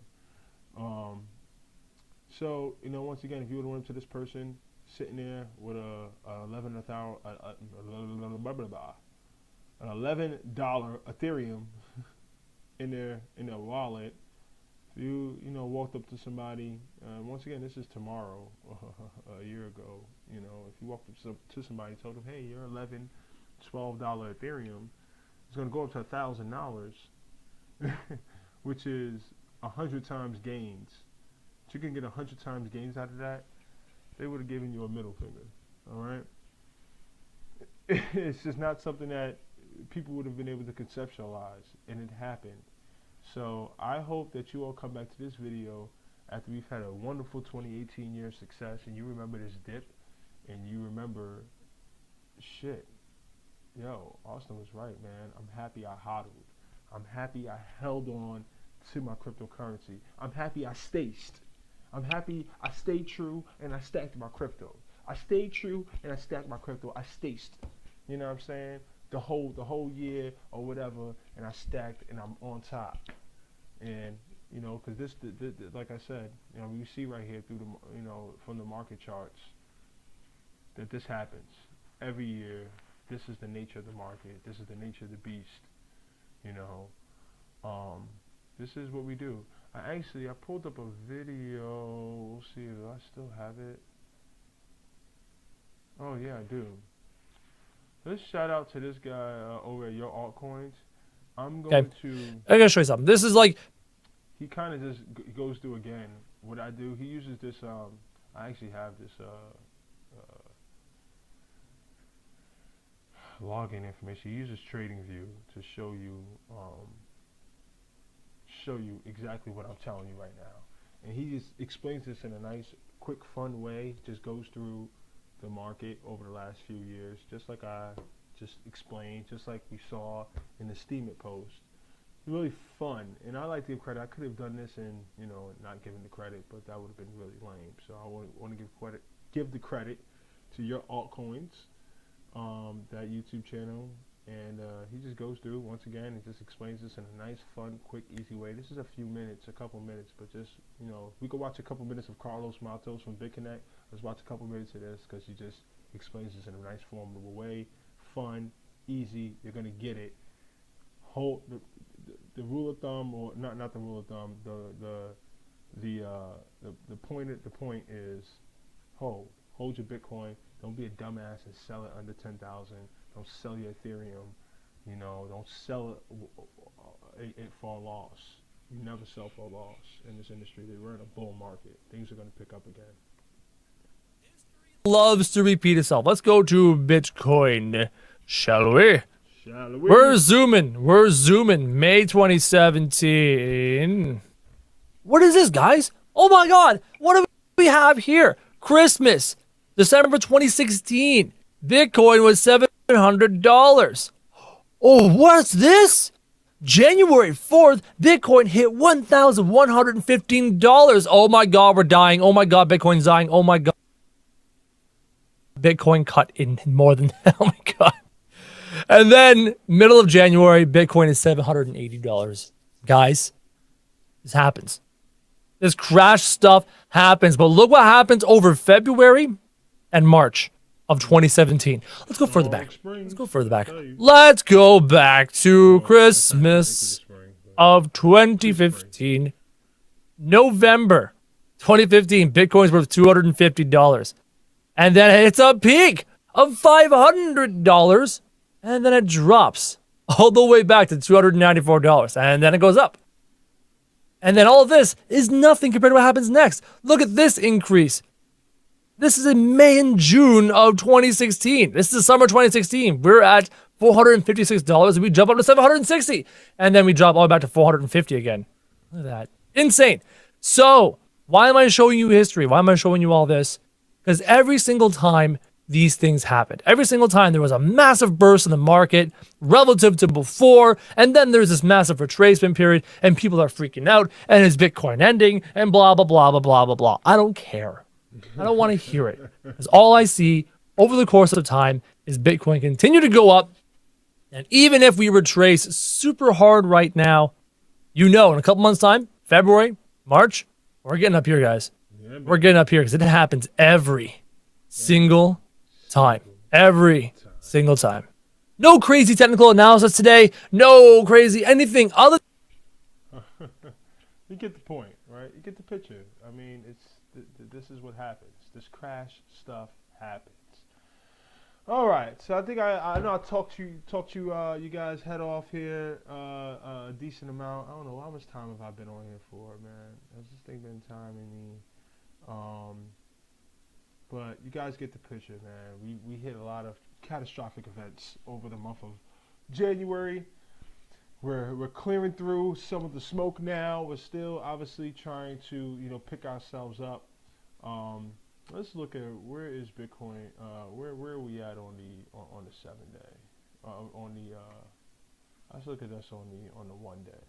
So you know, once again, if you would have went to this person sitting there with an $11 Ethereum in their wallet. You walked up to somebody. Once again, this is tomorrow, a year ago. You know, if you walked up to somebody, told them, "Hey, your $11, $12 Ethereum is going to go up to $1,000, which is 100 times gains. If you can get 100 times gains out of that, they would have given you a middle finger. All right, it's just not something that people would have been able to conceptualize, and it happened. So I hope that you all come back to this video after we've had a wonderful 2018 year of success, and you remember this dip, and you remember, shit, yo, Austin was right, man. I'm happy I hodled. I'm happy I held on to my cryptocurrency. I'm happy I staced. I'm happy I stayed true and I stacked my crypto. I stayed true and I stacked my crypto. I staced. You know what I'm saying? The whole year or whatever, and I stacked and I'm on top. And you know, because this, like I said, you know, you see right here through the, you know, from the market charts that this happens every year. This is the nature of the market. This is the nature of the beast. You know, this is what we do. I pulled up a video. We'll see if I still have it. Oh yeah, I do. Let's shout out to this guy over at Your Altcoins. I'm going to. I gotta show you something. This is like. He kind of just goes through again what I do. He uses this. I actually have this login information. He uses TradingView to show you exactly what I'm telling you right now. And he just explains this in a nice, quick, fun way. Just goes through the market over the last few years, just like I just explained, just like we saw in the Steemit post. Really fun, and I like to give credit. I could have done this and, you know, not given the credit, but that would have been really lame. So I want to give the credit to Your Altcoins, that YouTube channel, and he just goes through once again and just explains this in a nice, fun, quick, easy way. This is a couple minutes, but just, you know, we could watch a couple minutes of Carlos Matos from BitConnect. Let's watch a couple minutes of this because he just explains this in a nice, formidable way. Fun, easy. You're gonna get it. Hold the rule of thumb, or not the rule of thumb. The point is hold your Bitcoin. Don't be a dumbass and sell it under 10,000. Don't sell your Ethereum. You know, don't sell it for a loss. You never sell for a loss in this industry. We're in a bull market. Things are going to pick up again. Loves to repeat itself. Let's go to Bitcoin, shall we? We're zooming. May 2017. What is this, guys? Oh my God! What do we have here? Christmas, December 2016. Bitcoin was $700. Oh, what's this? January 4th, Bitcoin hit $1,115. Oh my God, we're dying. Oh my God, Bitcoin's dying. Oh my God. Bitcoin cut in more than that. Oh my God. And then, middle of January, Bitcoin is $780. Guys, this happens. This crash stuff happens. But look what happens over February and March of 2017. Let's go further back. Let's go back to Christmas of 2015. November 2015, Bitcoin's worth $250. And then it's a peak of $500. And then it drops all the way back to $294. And then it goes up. And then all of this is nothing compared to what happens next. Look at this increase. This is in May and June of 2016. This is the summer 2016. We're at $456 and we jump up to $760. And then we drop all the way back to $450 again. Look at that. Insane. So, why am I showing you history? Why am I showing you all this? Because every single time these things happened, every single time there was a massive burst in the market relative to before, and then there's this massive retracement period, and people are freaking out, and is Bitcoin ending, and blah, blah, blah, blah, blah, blah, blah. I don't care. I don't want to hear it. Because all I see over the course of time is Bitcoin continue to go up. And even if we retrace super hard right now, in a couple months' time, February, March, we're getting up here, guys. Yeah, we're getting up here because it happens every single time. Every single time. No crazy technical analysis today. No crazy anything other. You get the point, right? You get the picture. I mean, this is what happens. This crash stuff happens. All right, so I think I know I talked you guys head off here a decent amount. I don't know how much time have I been on here for, man. Has this thing been timing me? But you guys get the picture, man. We hit a lot of catastrophic events over the month of January. We're clearing through some of the smoke now. We're still obviously trying to pick ourselves up. Let's look at where is Bitcoin. Where are we at on the 7 day? Let's look at this on the 1 day.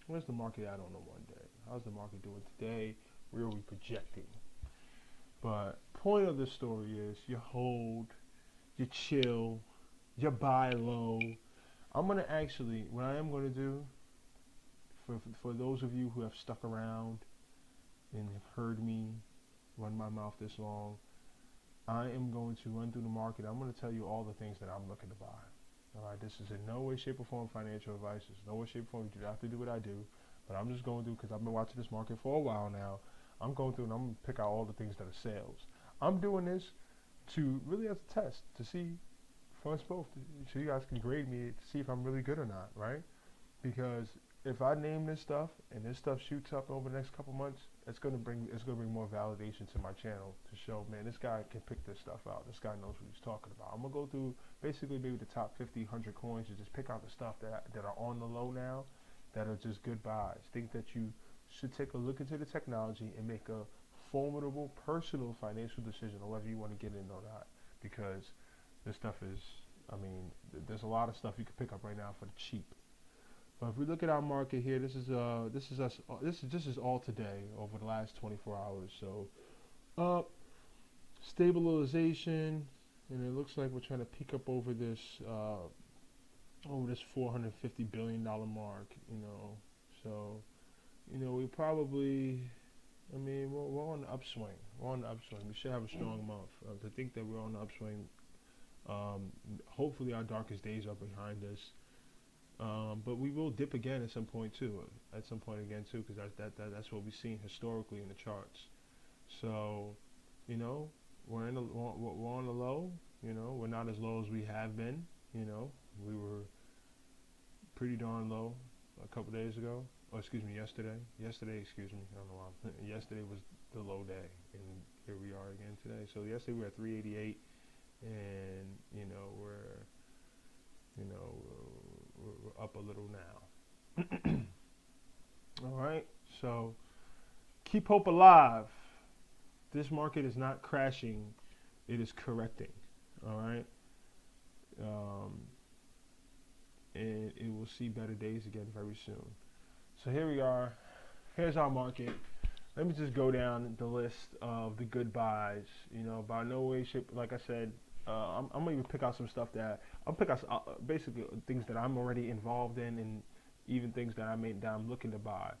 Where's the market at on the 1 day? How's the market doing today? Where are we projecting? But point of the story is you hold, you chill, you buy low. What I am going to do, for those of you who have stuck around and have heard me run my mouth this long, I am going to run through the market. I'm going to tell you all the things that I'm looking to buy. All right, this is in no way, shape, or form financial advice. There's no way, shape, or form you do have to do what I do. But I'm just going through because I've been watching this market for a while now. I'm going through and I'm going to pick out all the things that are sales. I'm doing this to really as a test to see for us both, so you guys can grade me to see if I'm really good or not, right? Because if I name this stuff and this stuff shoots up over the next couple months, it's gonna bring more validation to my channel to show, man, this guy can pick this stuff out. This guy knows what he's talking about. I'm gonna go through basically maybe the top 50, 100 coins and just pick out the stuff that are on the low now, that are just good buys. Think that you should take a look into the technology and make a formidable personal financial decision on whether you want to get in or not, because this stuff is, there's a lot of stuff you can pick up right now for the cheap. But if we look at our market here, this is all today over the last 24 hours. So up, stabilization, and it looks like we're trying to peak up over this $450 billion mark. So we probably, we're on the upswing. We should have a strong month. To think that we're on the upswing. Hopefully our darkest days are behind us. But we will dip again at some point too. Because that's what we've seen historically in the charts. So, we're on the low. We're not as low as we have been. We were pretty darn low a couple days ago. Yesterday. Yesterday was the low day, and here we are again today. So yesterday we were at 388, and we're up a little now. All right, so keep hope alive. This market is not crashing; it is correcting. All right, and it will see better days again very soon. So here we are. Here's our market. Let me just go down the list of the good buys. By no way, shape, like I said, I'm gonna even pick out some stuff that I'll pick out basically things that I'm already involved in, and even things that I'm looking to buy.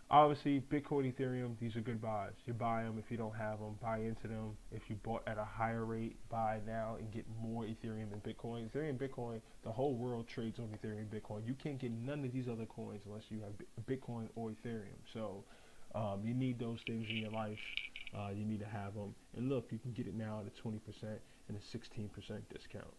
Obviously, Bitcoin, Ethereum, these are good buys. You buy them if you don't have them. Buy into them. If you bought at a higher rate, buy now and get more Ethereum and Bitcoin. Ethereum, Bitcoin, the whole world trades on Ethereum and Bitcoin. You can't get none of these other coins unless you have Bitcoin or Ethereum. So you need those things in your life. You need to have them. And look, you can get it now at a 20% and a 16% discount.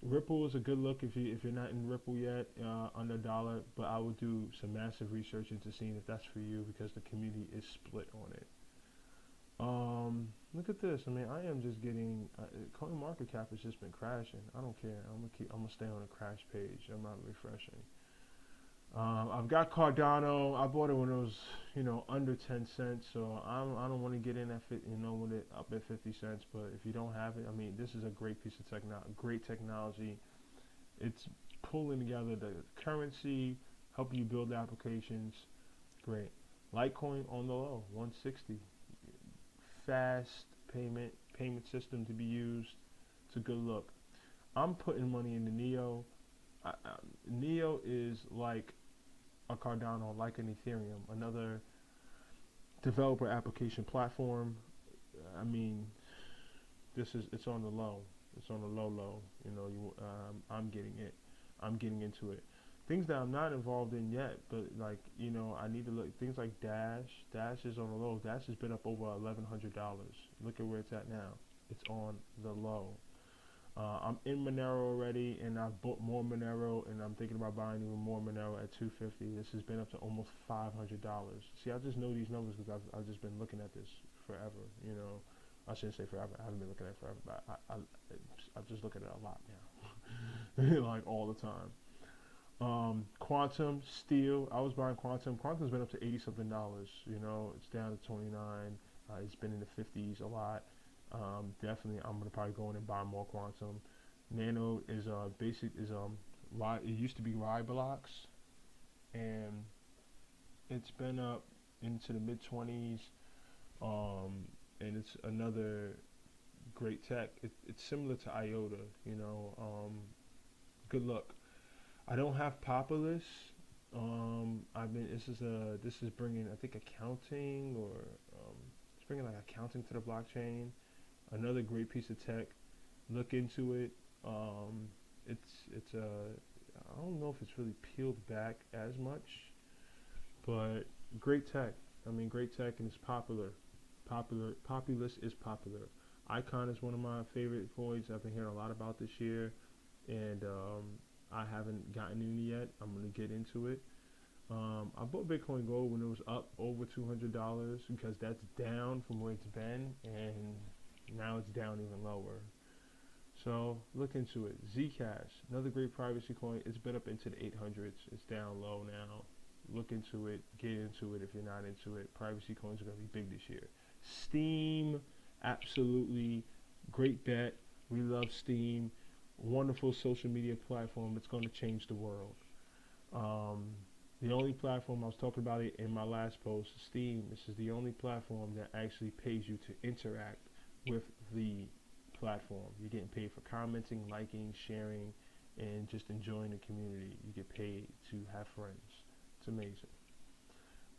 Ripple is a good look if you're not in Ripple yet, under $1. But I would do some massive research into seeing if that's for you because the community is split on it. Look at this. I mean, I am just getting CoinMarketCap has just been crashing. I don't care. I'm gonna stay on a crash page. I'm not refreshing. I've got Cardano. I bought it when it was, under 10 cents. So I don't want to get in at when it up at 50 cents. But if you don't have it, I mean, this is a great piece of great technology. It's pulling together the currency, helping you build applications. Great. Litecoin on the low, 160. Fast payment system to be used. It's a good look. I'm putting money into Neo. Neo is like a Cardano, like an Ethereum, another developer application platform. I mean, it's on the low. It's on the low. I'm getting it. I'm getting into it. Things that I'm not involved in yet, but I need to look. Things like Dash. Dash is on the low. Dash has been up over $1,100. Look at where it's at now. It's on the low. I'm in Monero already, and I've bought more Monero, and I'm thinking about buying even more Monero at $250. This has been up to almost $500. See, I just know these numbers because I've just been looking at this forever. I shouldn't say forever. I haven't been looking at it forever, but I just look at it a lot now, like all the time. Quantum Steel. I was buying Quantum. Quantum's been up to $80 something. It's down to 29. It's been in the 50s a lot. Definitely, I'm gonna probably go in and buy more Quantum. Nano is it used to be Riblox, and it's been up into the mid 20s. And it's another great tech. It's similar to IOTA. Good luck. I don't have Populous. This is bringing, I think, accounting, or it's bringing like accounting to the blockchain. Another great piece of tech. Look into it. I don't know if it's really peeled back as much, but great tech. I mean, great tech, and it's popular. Populous is popular. Icon is one of my favorite coins. I've been hearing a lot about this year, and I haven't gotten in yet. I'm gonna get into it. I bought Bitcoin Gold when it was up over $200 because that's down from where it's been, and now it's down even lower. So look into it. Zcash, another great privacy coin. It's been up into the 800s. It's down low now. Look into it. Get into it if you're not into it. Privacy coins are going to be big this year. Steam, absolutely great bet. We love Steam. Wonderful social media platform. It's going to change the world. The only platform, I was talking about it in my last post, Steam. This is the only platform that actually pays you to interact with the platform. You're getting paid for commenting, liking, sharing, and just enjoying the community. You get paid to have friends. It's amazing.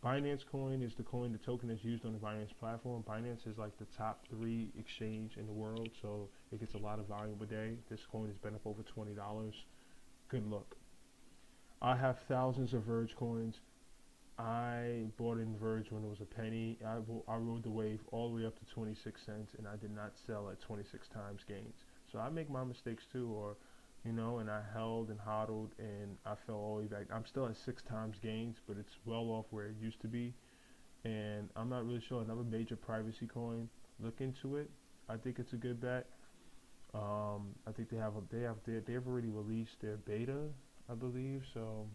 Binance Coin is the token that's used on the Binance platform. Binance is like the top 3 exchange in the world, so it gets a lot of volume a day. This coin has been up over $20. Good look. I have thousands of Verge coins. I bought in Verge when it was a penny. I rode the wave all the way up to 26 cents, and I did not sell at 26 times gains. So I make my mistakes too, and I held and hodled, and I fell all the way back. I'm still at 6 times gains, but it's well off where it used to be. And I'm not really sure. Another major privacy coin. Look into it. I think it's a good bet. I think they've already released their beta, I believe. So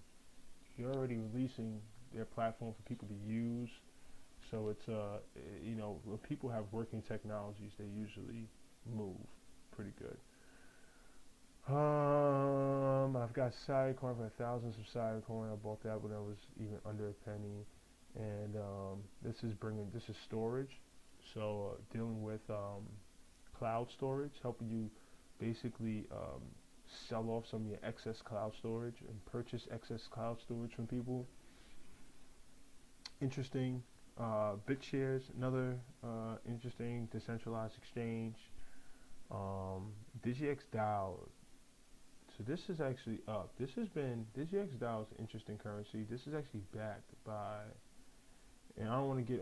they're already releasing their platform for people to use. So it's when people have working technologies, they usually move pretty good. I've got Sidecoin. I've got thousands of Sidecoin. I bought that when I was even under a penny. And this is storage. So dealing with cloud storage, helping you basically sell off some of your excess cloud storage and purchase excess cloud storage from people. Interesting. BitShares, another interesting decentralized exchange. DGX DAO. So this is actually up. DGX DAO is an interesting currency. This is actually backed by, and I don't want to get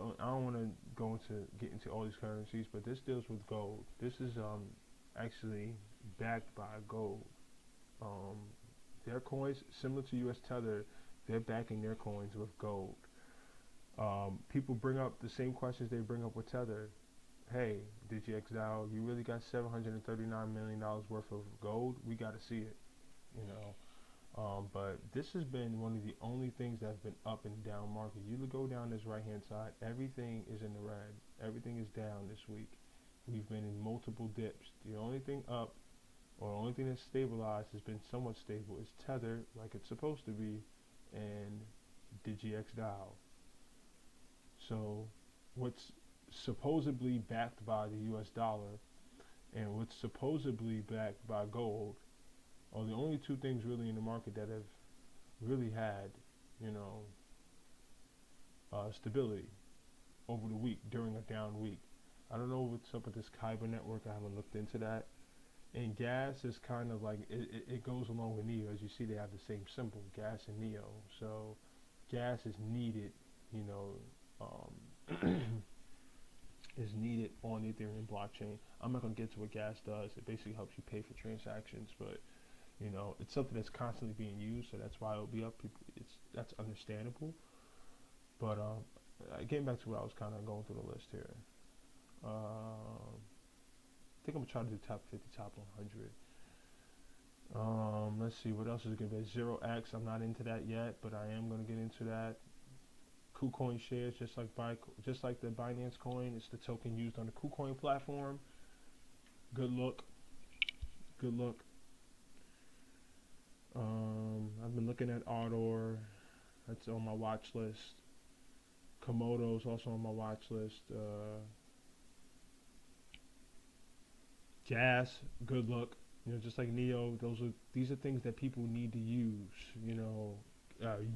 into all these currencies, but this deals with gold. This is actually backed by gold. Um, their coins, similar to U.S. Tether, they're backing their coins with gold. People bring up the same questions they bring up with Tether. Hey, DGXDAO, you really got $739 million worth of gold? We got to see it, you know. But this has been one of the only things that's been up and down market. You go down this right hand side, everything is in the red. Everything is down this week. We've been in multiple dips. The only thing up, or the only thing that's stabilized, has been somewhat stable, is Tether, like it's supposed to be, and DGXDAO. So what's supposedly backed by the US dollar and what's supposedly backed by gold are the only two things really in the market that have really had, you know, stability over the week during a down week. I don't know what's up with this Kyber network. I haven't looked into that. And gas is kind of like, it goes along with NEO. As you see, they have the same symbol, gas and NEO. So gas is needed, you know, is needed on the Ethereum blockchain. I'm not going to get to what gas does. It basically helps you pay for transactions, but you know, it's something that's constantly being used, so that's why it'll be up. That's understandable. But getting back to what I was kind of going through the list here. I think I'm gonna try to do top 50, top 100. Let's see what else is gonna be. 0x. I'm not into that yet, but I am gonna get into that. KuCoin shares, just like the Binance coin, it's the token used on the KuCoin platform. Good look. Good look. I've been looking at Ardor. That's on my watch list. Komodo's also on my watch list. Gas, good look. You know, just like Neo, these are things that people need to use. You know,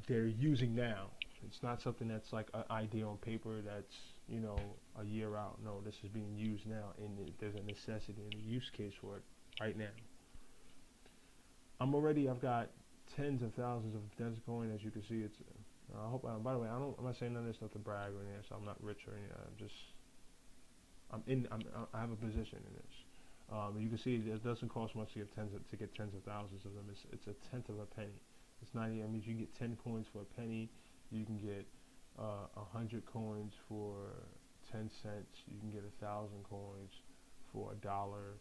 they're using now. It's not something that's like an idea on paper that's, you know, a year out. No, this is being used now, and there's a necessity and a use case for it right now. I've got tens of thousands of Dense coin, as you can see. It's. I hope. By the way, I'm not saying none of this stuff to brag or anything. So I'm not rich or anything. I have a position in this. You can see it doesn't cost much to get tens of thousands of them. It's a tenth of a penny. It's not. I mean, you can get 10 coins for a penny. You can get 100 coins for 10 cents. You can get 1,000 coins for $1.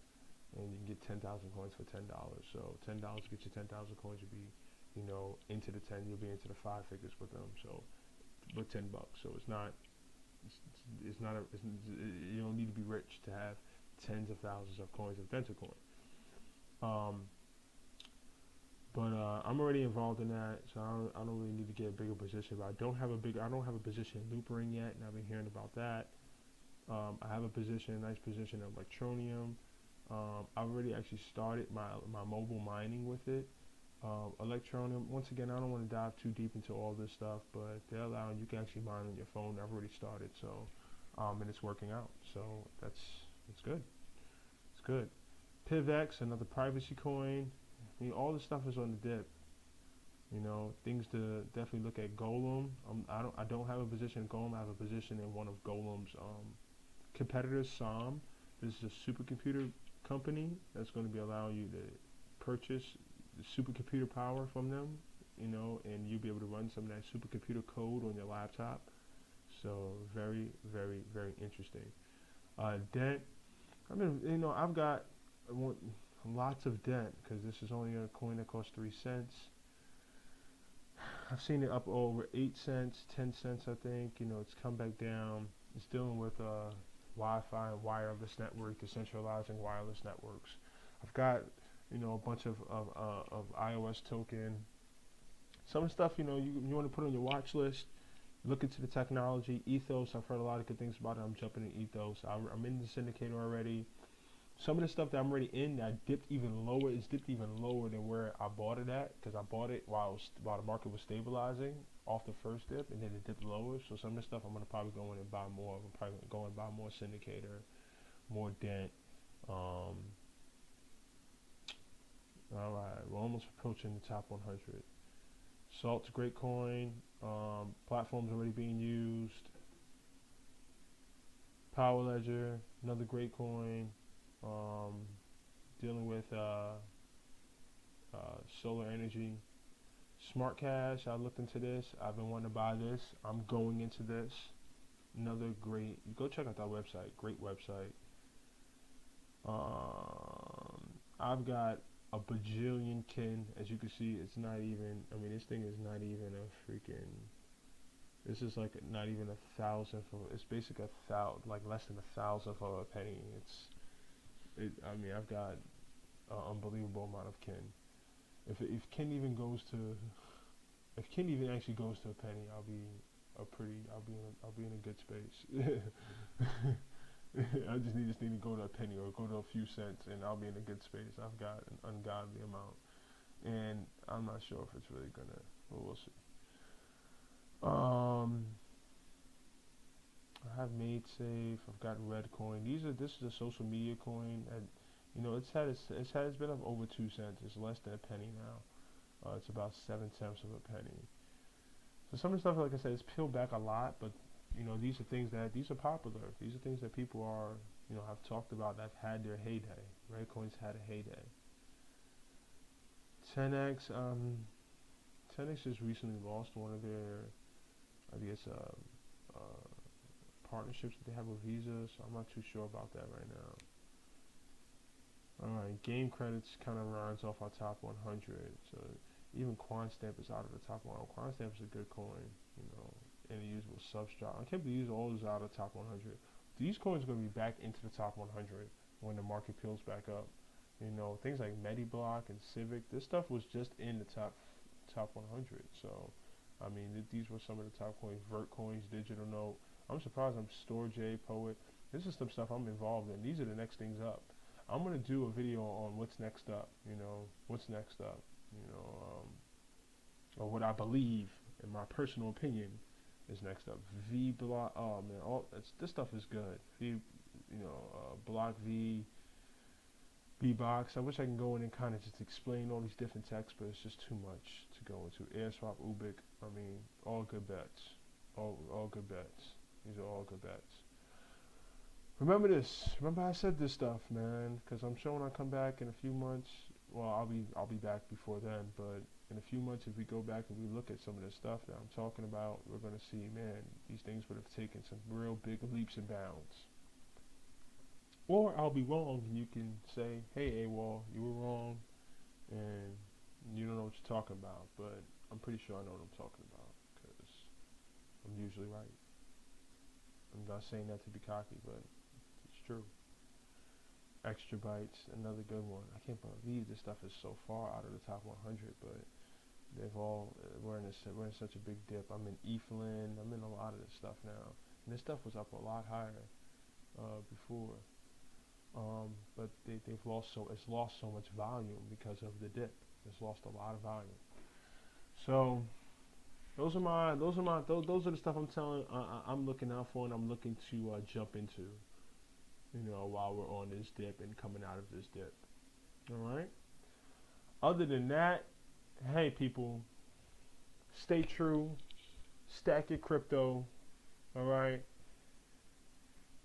And you can get 10,000 coins for $10. So $10 gets you 10,000 coins. You'll be, you know, into the 10. You'll be into the 5 figures with them. So, with $10. So it's not. You don't need to be rich to have tens of thousands of coins of Dentacoin. But I'm already involved in that, so I don't really need to get a bigger position. But I don't have a position in Loopring yet, and I've been hearing about that. I have a nice position of Electronium. I already actually started my mobile mining with it. Electronium, once again, I don't want to dive too deep into all this stuff, but they're allowing you can actually mine on your phone. I've already started, so and it's working out. So it's good. It's good. PivX, another privacy coin. I mean, all this stuff is on the dip. You know, things to definitely look at. Golem. I don't have a position in Golem. I have a position in one of Golem's competitors, SOM. This is a supercomputer company that's going to be allowing you to purchase supercomputer power from them, you know, and you'll be able to run some of that supercomputer code on your laptop. So very, very, very interesting. Dent. I mean, you know, I want lots of Dent because this is only a coin that costs 3 cents. I've seen it up over 8 cents, 10 cents, I think. You know, it's come back down. It's dealing with Wi-Fi and wireless network, decentralizing wireless networks. I've got, you know, a bunch of iOS token. Some stuff, you know, you want to put on your watch list. Look into the technology. Ethos, I've heard a lot of good things about it. I'm jumping in Ethos. I'm in the syndicator already. Some of the stuff that I'm already in that dipped even lower, it's dipped even lower than where I bought it at, because I bought it while the market was stabilizing off the first dip, and then it dipped lower. So some of the stuff I'm going to probably go in and buy more of. I'm probably going to go and buy more syndicator, more Dent. All right, we're almost approaching the top 100. Salt's a great coin. Platform's already being used. Power Ledger, another great coin. dealing with solar energy. Smart cash, I looked into this. I've been wanting to buy this. I'm going into this. Another great, go check out that website. Great website. I've got a bajillion kin. As you can see, it's not even, I mean, this thing is not even a freaking, this is like not even a thousandth of, it's basically like less than a thousandth of a penny. I mean, I've got an unbelievable amount of kin. If kin even goes to, if kin even actually goes to a penny, I'll be in a good space. I just need this thing to go to a penny or go to a few cents, and I'll be in a good space. I've got an ungodly amount, and I'm not sure if it's really gonna, but we'll see. I have made safe. I've got red coin. This is a social media coin, and you know it's been up over 2 cents. It's less than a penny now. It's about 7 cents of a penny. So some of the stuff, like I said, it's peeled back a lot, but you know these are popular. These are things that people have talked about, that have had their heyday. Red coins had a heyday. 10x 10x just recently lost one of their, I guess, partnerships that they have with Visa, so I'm not too sure about that right now. Alright, game credits kind of runs off our top 100, so even QuantStamp is out of the top 1. QuantStamp is a good coin, and a usable substrate. I can't believe all these out of the top 100. These coins are going to be back into the top 100 when the market peels back up. Things like MediBlock and Civic, this stuff was just in the top 100. So, I mean, these were some of the top coins. Vert coins, Digital Note. I'm surprised. I'm StoreJ, Poet. This is some stuff I'm involved in. These are the next things up. I'm gonna do a video on what's next up. What's next up. Or what I believe, in my personal opinion, is next up. V Block. Oh man, this stuff is good. Block V. B-Box. I wish I can go in and kind of just explain all these different texts, but it's just too much to go into. AirSwap, Ubik. I mean, all good bets. All good bets. These are all good bets. Remember this. Remember I said this stuff, man. Because I'm sure when I come back in a few months, well, I'll be back before then. But in a few months, if we go back and we look at some of this stuff that I'm talking about, we're gonna see, man, these things would have taken some real big leaps and bounds. Or I'll be wrong, and you can say, hey, AWOL, you were wrong, and you don't know what you're talking about. But I'm pretty sure I know what I'm talking about, because I'm usually right. I'm not saying that to be cocky, but it's true. Extra Bytes, another good one. I can't believe this stuff is so far out of the top 100, but we're in such a big dip. I'm in Eflin, I'm in a lot of this stuff now, and this stuff was up a lot higher before. But it's lost so much volume because of the dip. It's lost a lot of volume. So those are the stuff I'm looking out for, and I'm looking to jump into. While we're on this dip and coming out of this dip. All right. Other than that, hey people, stay true, stack your crypto. All right.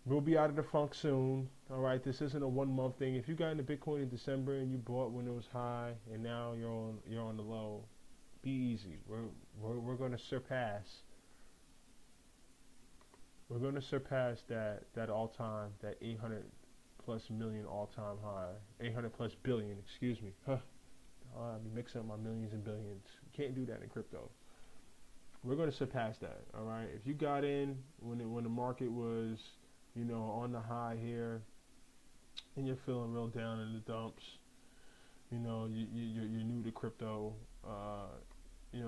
We'll be out of the funk soon. All right, this isn't a 1 month thing. If you got into Bitcoin in December and you bought when it was high, and now you're on the low, be easy. We're going to surpass. We're going to surpass that all time, that 800 plus million all time high, 800 plus billion. Excuse me. I'll be mixing up my millions and billions. You can't do that in crypto. We're going to surpass that. All right. If you got in when the market was on the high here, and you're feeling real down in the dumps, you're new to crypto,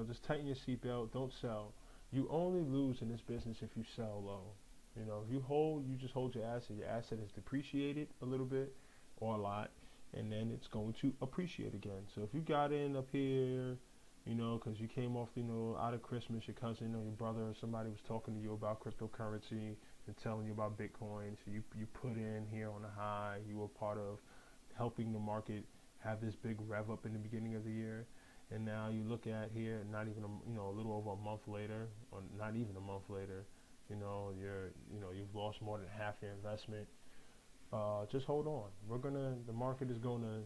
just tighten your seatbelt, don't sell. You only lose in this business if you sell low. If you just hold your asset. Your asset is depreciated a little bit or a lot, and then it's going to appreciate again. So if you got in up here, because you came off, out of Christmas, your cousin or your brother or somebody was talking to you about cryptocurrency and telling you about Bitcoin, so you put in here on the high, you were part of helping the market have this big rev up in the beginning of the year, and now you look at here, not even a little over a month later, or not even a month later, you've lost more than half your investment. just hold on. The market is gonna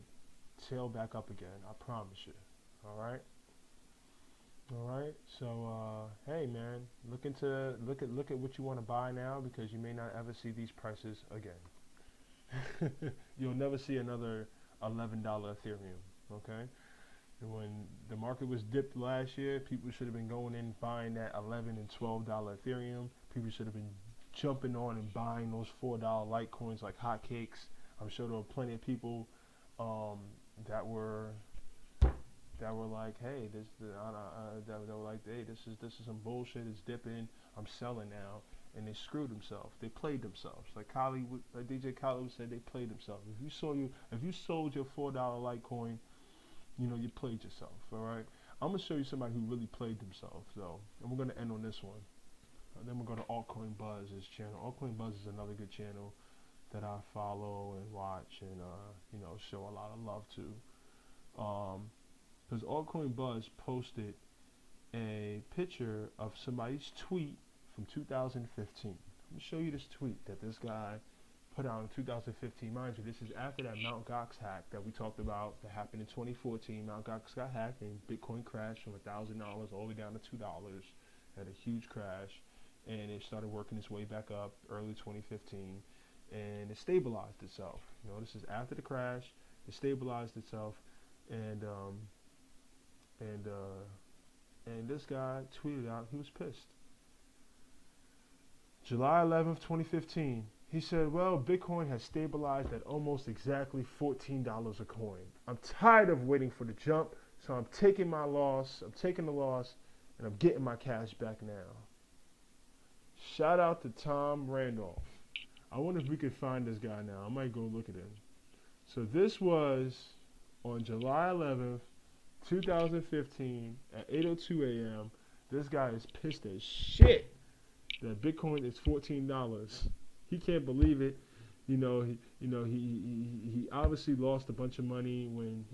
tail back up again. I promise you. All right. All right. So, hey, man, look at what you want to buy now, because you may not ever see these prices again. You'll never see another $11 Ethereum. Okay. And when the market was dipped last year, people should have been going in buying that $11 and $12 Ethereum. People should have been jumping on and buying those $4 Litecoins like hotcakes. I'm sure there were plenty of people um, that were like, hey, that were like, hey, this is some bullshit. It's dipping. I'm selling now, and they screwed themselves. They played themselves. Like DJ Khaled said, they played themselves. If you sold your $4 Litecoin, you played yourself. All right. I'm gonna show you somebody who really played themselves, though, and we're gonna end on this one. Then we'll go to Altcoin Buzz's channel. Altcoin Buzz is another good channel that I follow and watch and show a lot of love to. Because Altcoin Buzz posted a picture of somebody's tweet from 2015. Let me show you this tweet that this guy put out in 2015. Mind you, this is after that Mt. Gox hack that we talked about that happened in 2014. Mt. Gox got hacked and Bitcoin crashed from $1,000 all the way down to $2. Had a huge crash, and it started working its way back up early 2015, and it stabilized itself. This is after the crash. It stabilized itself, and this guy tweeted out he was pissed. July 11th, 2015. He said, well, Bitcoin has stabilized at almost exactly $14 a coin. I'm tired of waiting for the jump, so I'm taking my loss. I'm taking the loss, and I'm getting my cash back now. Shout out to Tom Randolph. I wonder if we could find this guy now. I might go look at him. So this was on July 11th, 2015 at 8:02 a.m. This guy is pissed as shit that Bitcoin is $14. He can't believe it. He obviously lost a bunch of money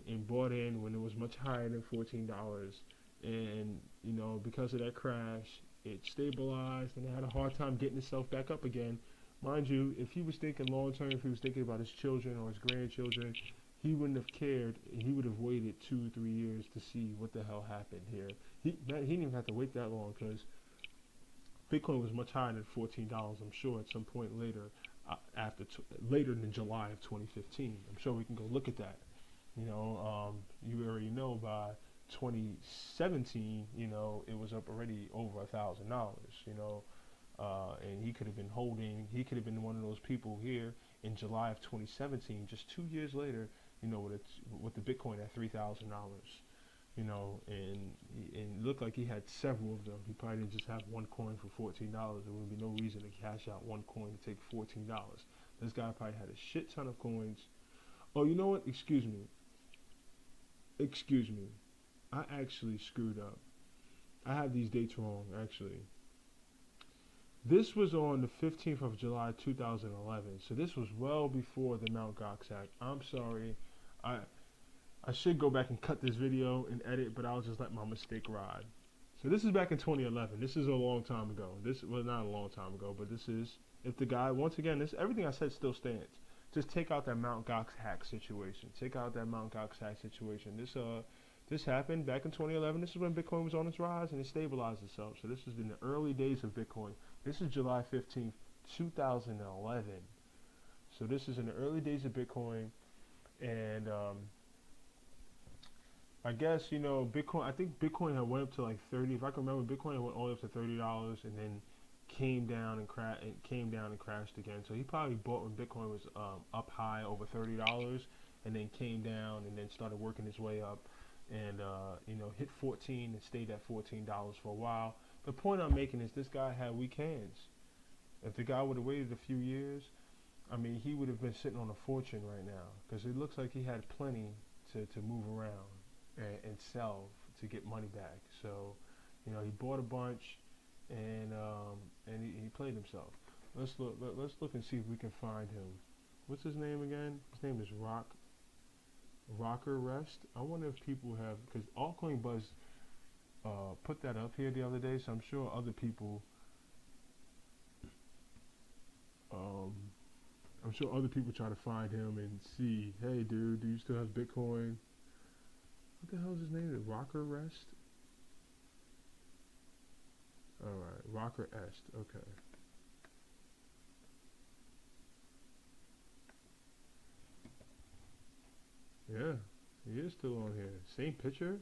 and bought in when it was much higher than $14, and because of that crash, it stabilized and it had a hard time getting itself back up again. Mind you, if he was thinking long term, if he was thinking about his children or his grandchildren, he wouldn't have cared. He would have waited 2 or 3 years to see what the hell happened here. He didn't even have to wait that long, because Bitcoin was much higher than $14. I'm sure at some point later, later than July of 2015. I'm sure we can go look at that. You already know by 2017, it was up already over $1,000. And he could have been holding. He could have been one of those people here in July of 2017, just 2 years later. With the Bitcoin at $3,000. And it looked like he had several of them. He probably didn't just have one coin for $14. There would be no reason to cash out one coin to take $14. This guy probably had a shit ton of coins. Oh, you know what? Excuse me. I actually screwed up. I have these dates wrong, actually. This was on the 15th of July, 2011. So this was well before the Mt. Gox hack. I'm sorry. I should go back and cut this video and edit, but I'll just let my mistake ride. So this is back in 2011. This is a long time ago. This was not a long time ago, but this is, if the guy, once again, everything I said still stands. Just take out that Mt. Gox hack situation. This happened back in 2011. This is when Bitcoin was on its rise and it stabilized itself. So this is in the early days of Bitcoin. This is July 15th, 2011. So this is in the early days of Bitcoin. And I guess, Bitcoin, I think Bitcoin had went up to like 30. If I can remember, Bitcoin went all the way up to $30 and then came down and crashed again. So he probably bought when Bitcoin was up high over $30 and then came down and then started working its way up and hit 14 and stayed at $14 for a while. The point I'm making is this guy had weak hands. If the guy would have waited a few years, I mean, he would have been sitting on a fortune right now, because it looks like he had plenty to move around and sell to get money back. So, he bought a bunch and he played himself. Let's look and see if we can find him. What's his name again? His name is Rocker Rest. I wonder if people have, because Altcoin Buzz put that up here the other day, so I'm sure other people sure other people try to find him and see, hey, dude, do you still have Bitcoin? What the hell is his name? Rocker Rest? Alright, Rocker Est. Okay. Yeah, he is still on here. Same picture?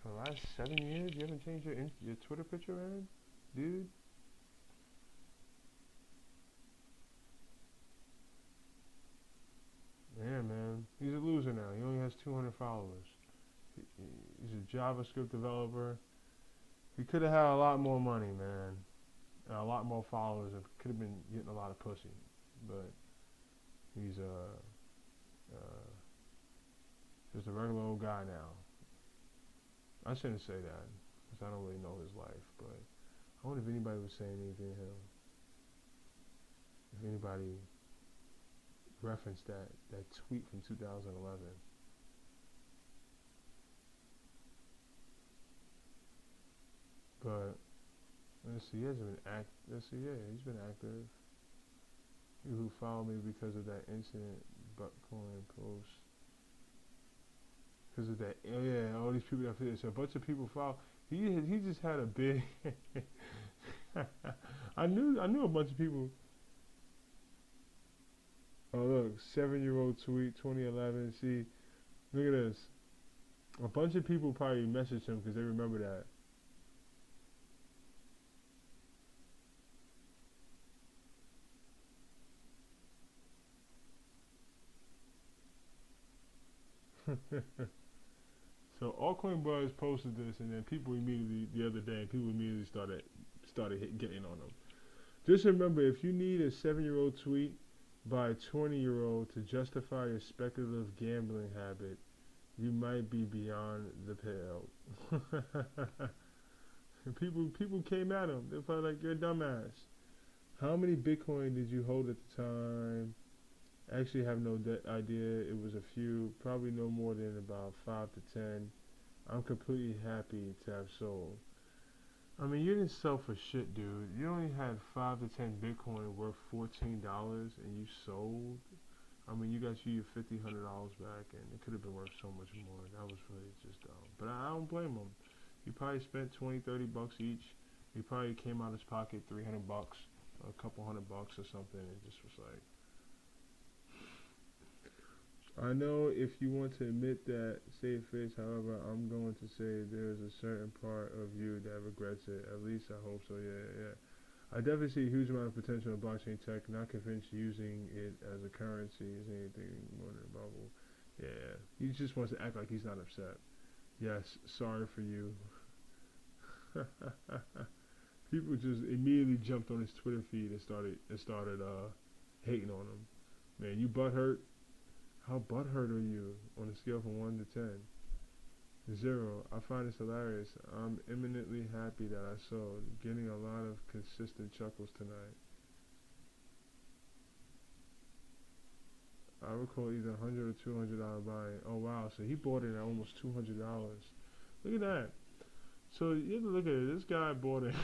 For the last 7 years? You haven't changed your Twitter picture, man? Dude? Yeah, man. He's a loser now. He only has 200 followers. He's a JavaScript developer. He could have had a lot more money, man. And a lot more followers. And could have been getting a lot of pussy. But he's just a regular old guy now. I shouldn't say that, because I don't really know his life. But I wonder if anybody was saying anything to him. If anybody referenced that tweet from 2011. But let's see, he hasn't been let's see, yeah, he's been active. People who follow me because of that incident, Buttcoin post. Because of that, oh yeah, all these people that so a bunch of people follow. He just had a big. I knew a bunch of people. Oh look, 7-year-old tweet, 2011. See, look at this. A bunch of people probably messaged him because they remember that. So Altcoin Buzz posted this, and then people immediately the other day, people immediately started getting on them. Just remember, if you need a 7-year-old tweet by a 20-year-old to justify your speculative gambling habit, you might be beyond the pale. People came at him. They felt like, you're a dumbass. How many Bitcoin did you hold at the time? I actually have no idea. It was a few, probably no more than about 5 to 10. I'm completely happy to have sold. I mean, you didn't sell for shit, dude. You only had 5 to 10 Bitcoin worth $14 and you sold. I mean, you got your $50, $100 back, and it could have been worth so much more. That was really just dumb. But I don't blame him. He probably spent 20, 30 bucks each. He probably came out of his pocket 300 bucks, a couple $100 or something, and just was like, I know if you want to admit that, save face. However, I'm going to say there's a certain part of you that regrets it. At least I hope so. Yeah. I definitely see a huge amount of potential in blockchain tech. Not convinced using it as a currency is anything more than a bubble. Yeah. He just wants to act like he's not upset. Yes. Sorry for you. People just immediately jumped on his Twitter feed and started hating on him. Man, you butthurt. How butthurt are you on a scale from 1 to 10? 0. I find this hilarious. I'm eminently happy that I sold. Getting a lot of consistent chuckles tonight. I recall either $100 or $200 buying. Oh wow, so he bought it at almost $200. Look at that. So you have to look at it. This guy bought it.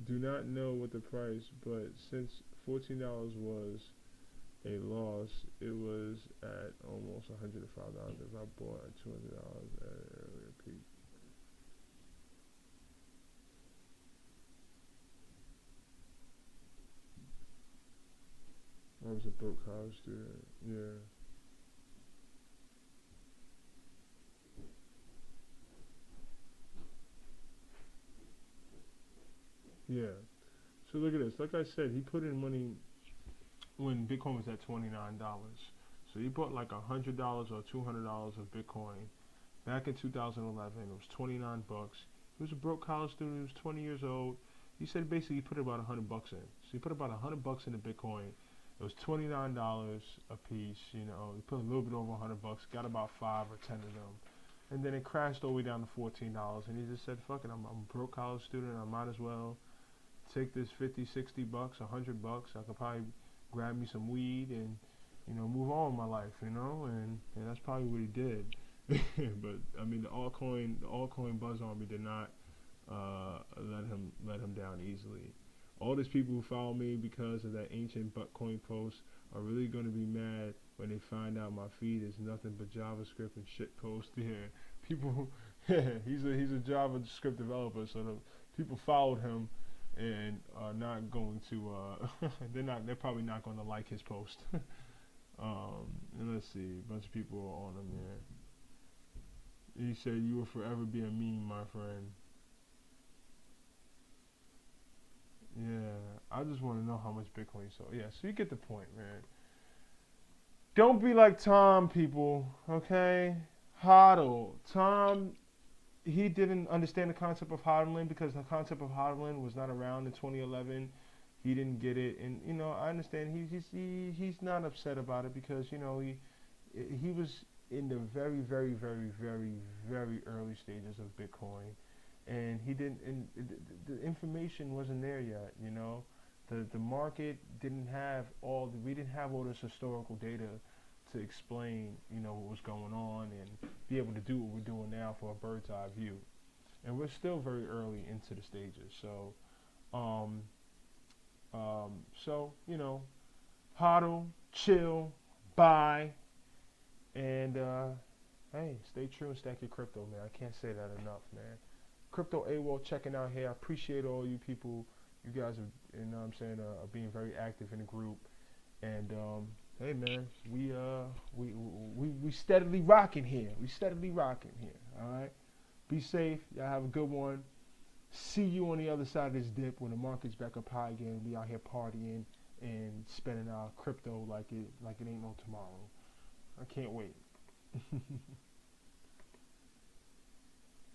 Do not know what the price, but since $14 was a loss, it was at almost $105 if I bought at $200 at an earlier peak. I was a broke college student. Yeah. So look at this. Like I said, he put in money when Bitcoin was at $29. So he bought like $100 or $200 of Bitcoin back in 2011. It was 29 bucks. He was a broke college student. He was 20 years old. He said basically he put about $100 in. So he put about $100 into Bitcoin. It was $29 a piece. You know, he put a little bit over $100. Got about 5 or 10 of them. And then it crashed all the way down to $14. And he just said, fuck it, I'm a broke college student. I might as well take this 50, 60 bucks, $100. I could probably grab me some weed and, you know, move on with my life, you know, and that's probably what he did. But I mean, the altcoin Buzz Army did not let him down easily. All these people who follow me because of that ancient Bitcoin post are really going to be mad when they find out my feed is nothing but JavaScript and shit posts. Yeah, people. he's a JavaScript developer, so the people followed him and are not going to. They're probably not going to like his post. And let's see, a bunch of people are on him. Yeah. He said you will forever be a meme, my friend. Yeah, I just want to know how much Bitcoin you sold. Yeah, so you get the point, man. Don't be like Tom, people. Okay, HODL. Tom, he didn't understand the concept of hodling because the concept of hodling was not around in 2011. He didn't get it, and I understand. He's not upset about it because he was in the very very very very very early stages of Bitcoin, and he didn't. And the information wasn't there yet. The market didn't have we didn't have all this historical data to explain what was going on and be able to do what we're doing now for a bird's eye view. And we're still very early into the stages. So, so hodl, chill, buy, and hey, stay true and stack your crypto, man. I can't say that enough, man. Crypto AWOL checking out here. I appreciate all you people. You guys are, are being very active in the group. And hey, man, we steadily rocking here. We steadily rocking here. All right. Be safe. Y'all have a good one. See you on the other side of this dip when the market's back up high again. We out here partying and spending our crypto like it ain't no tomorrow. I can't wait.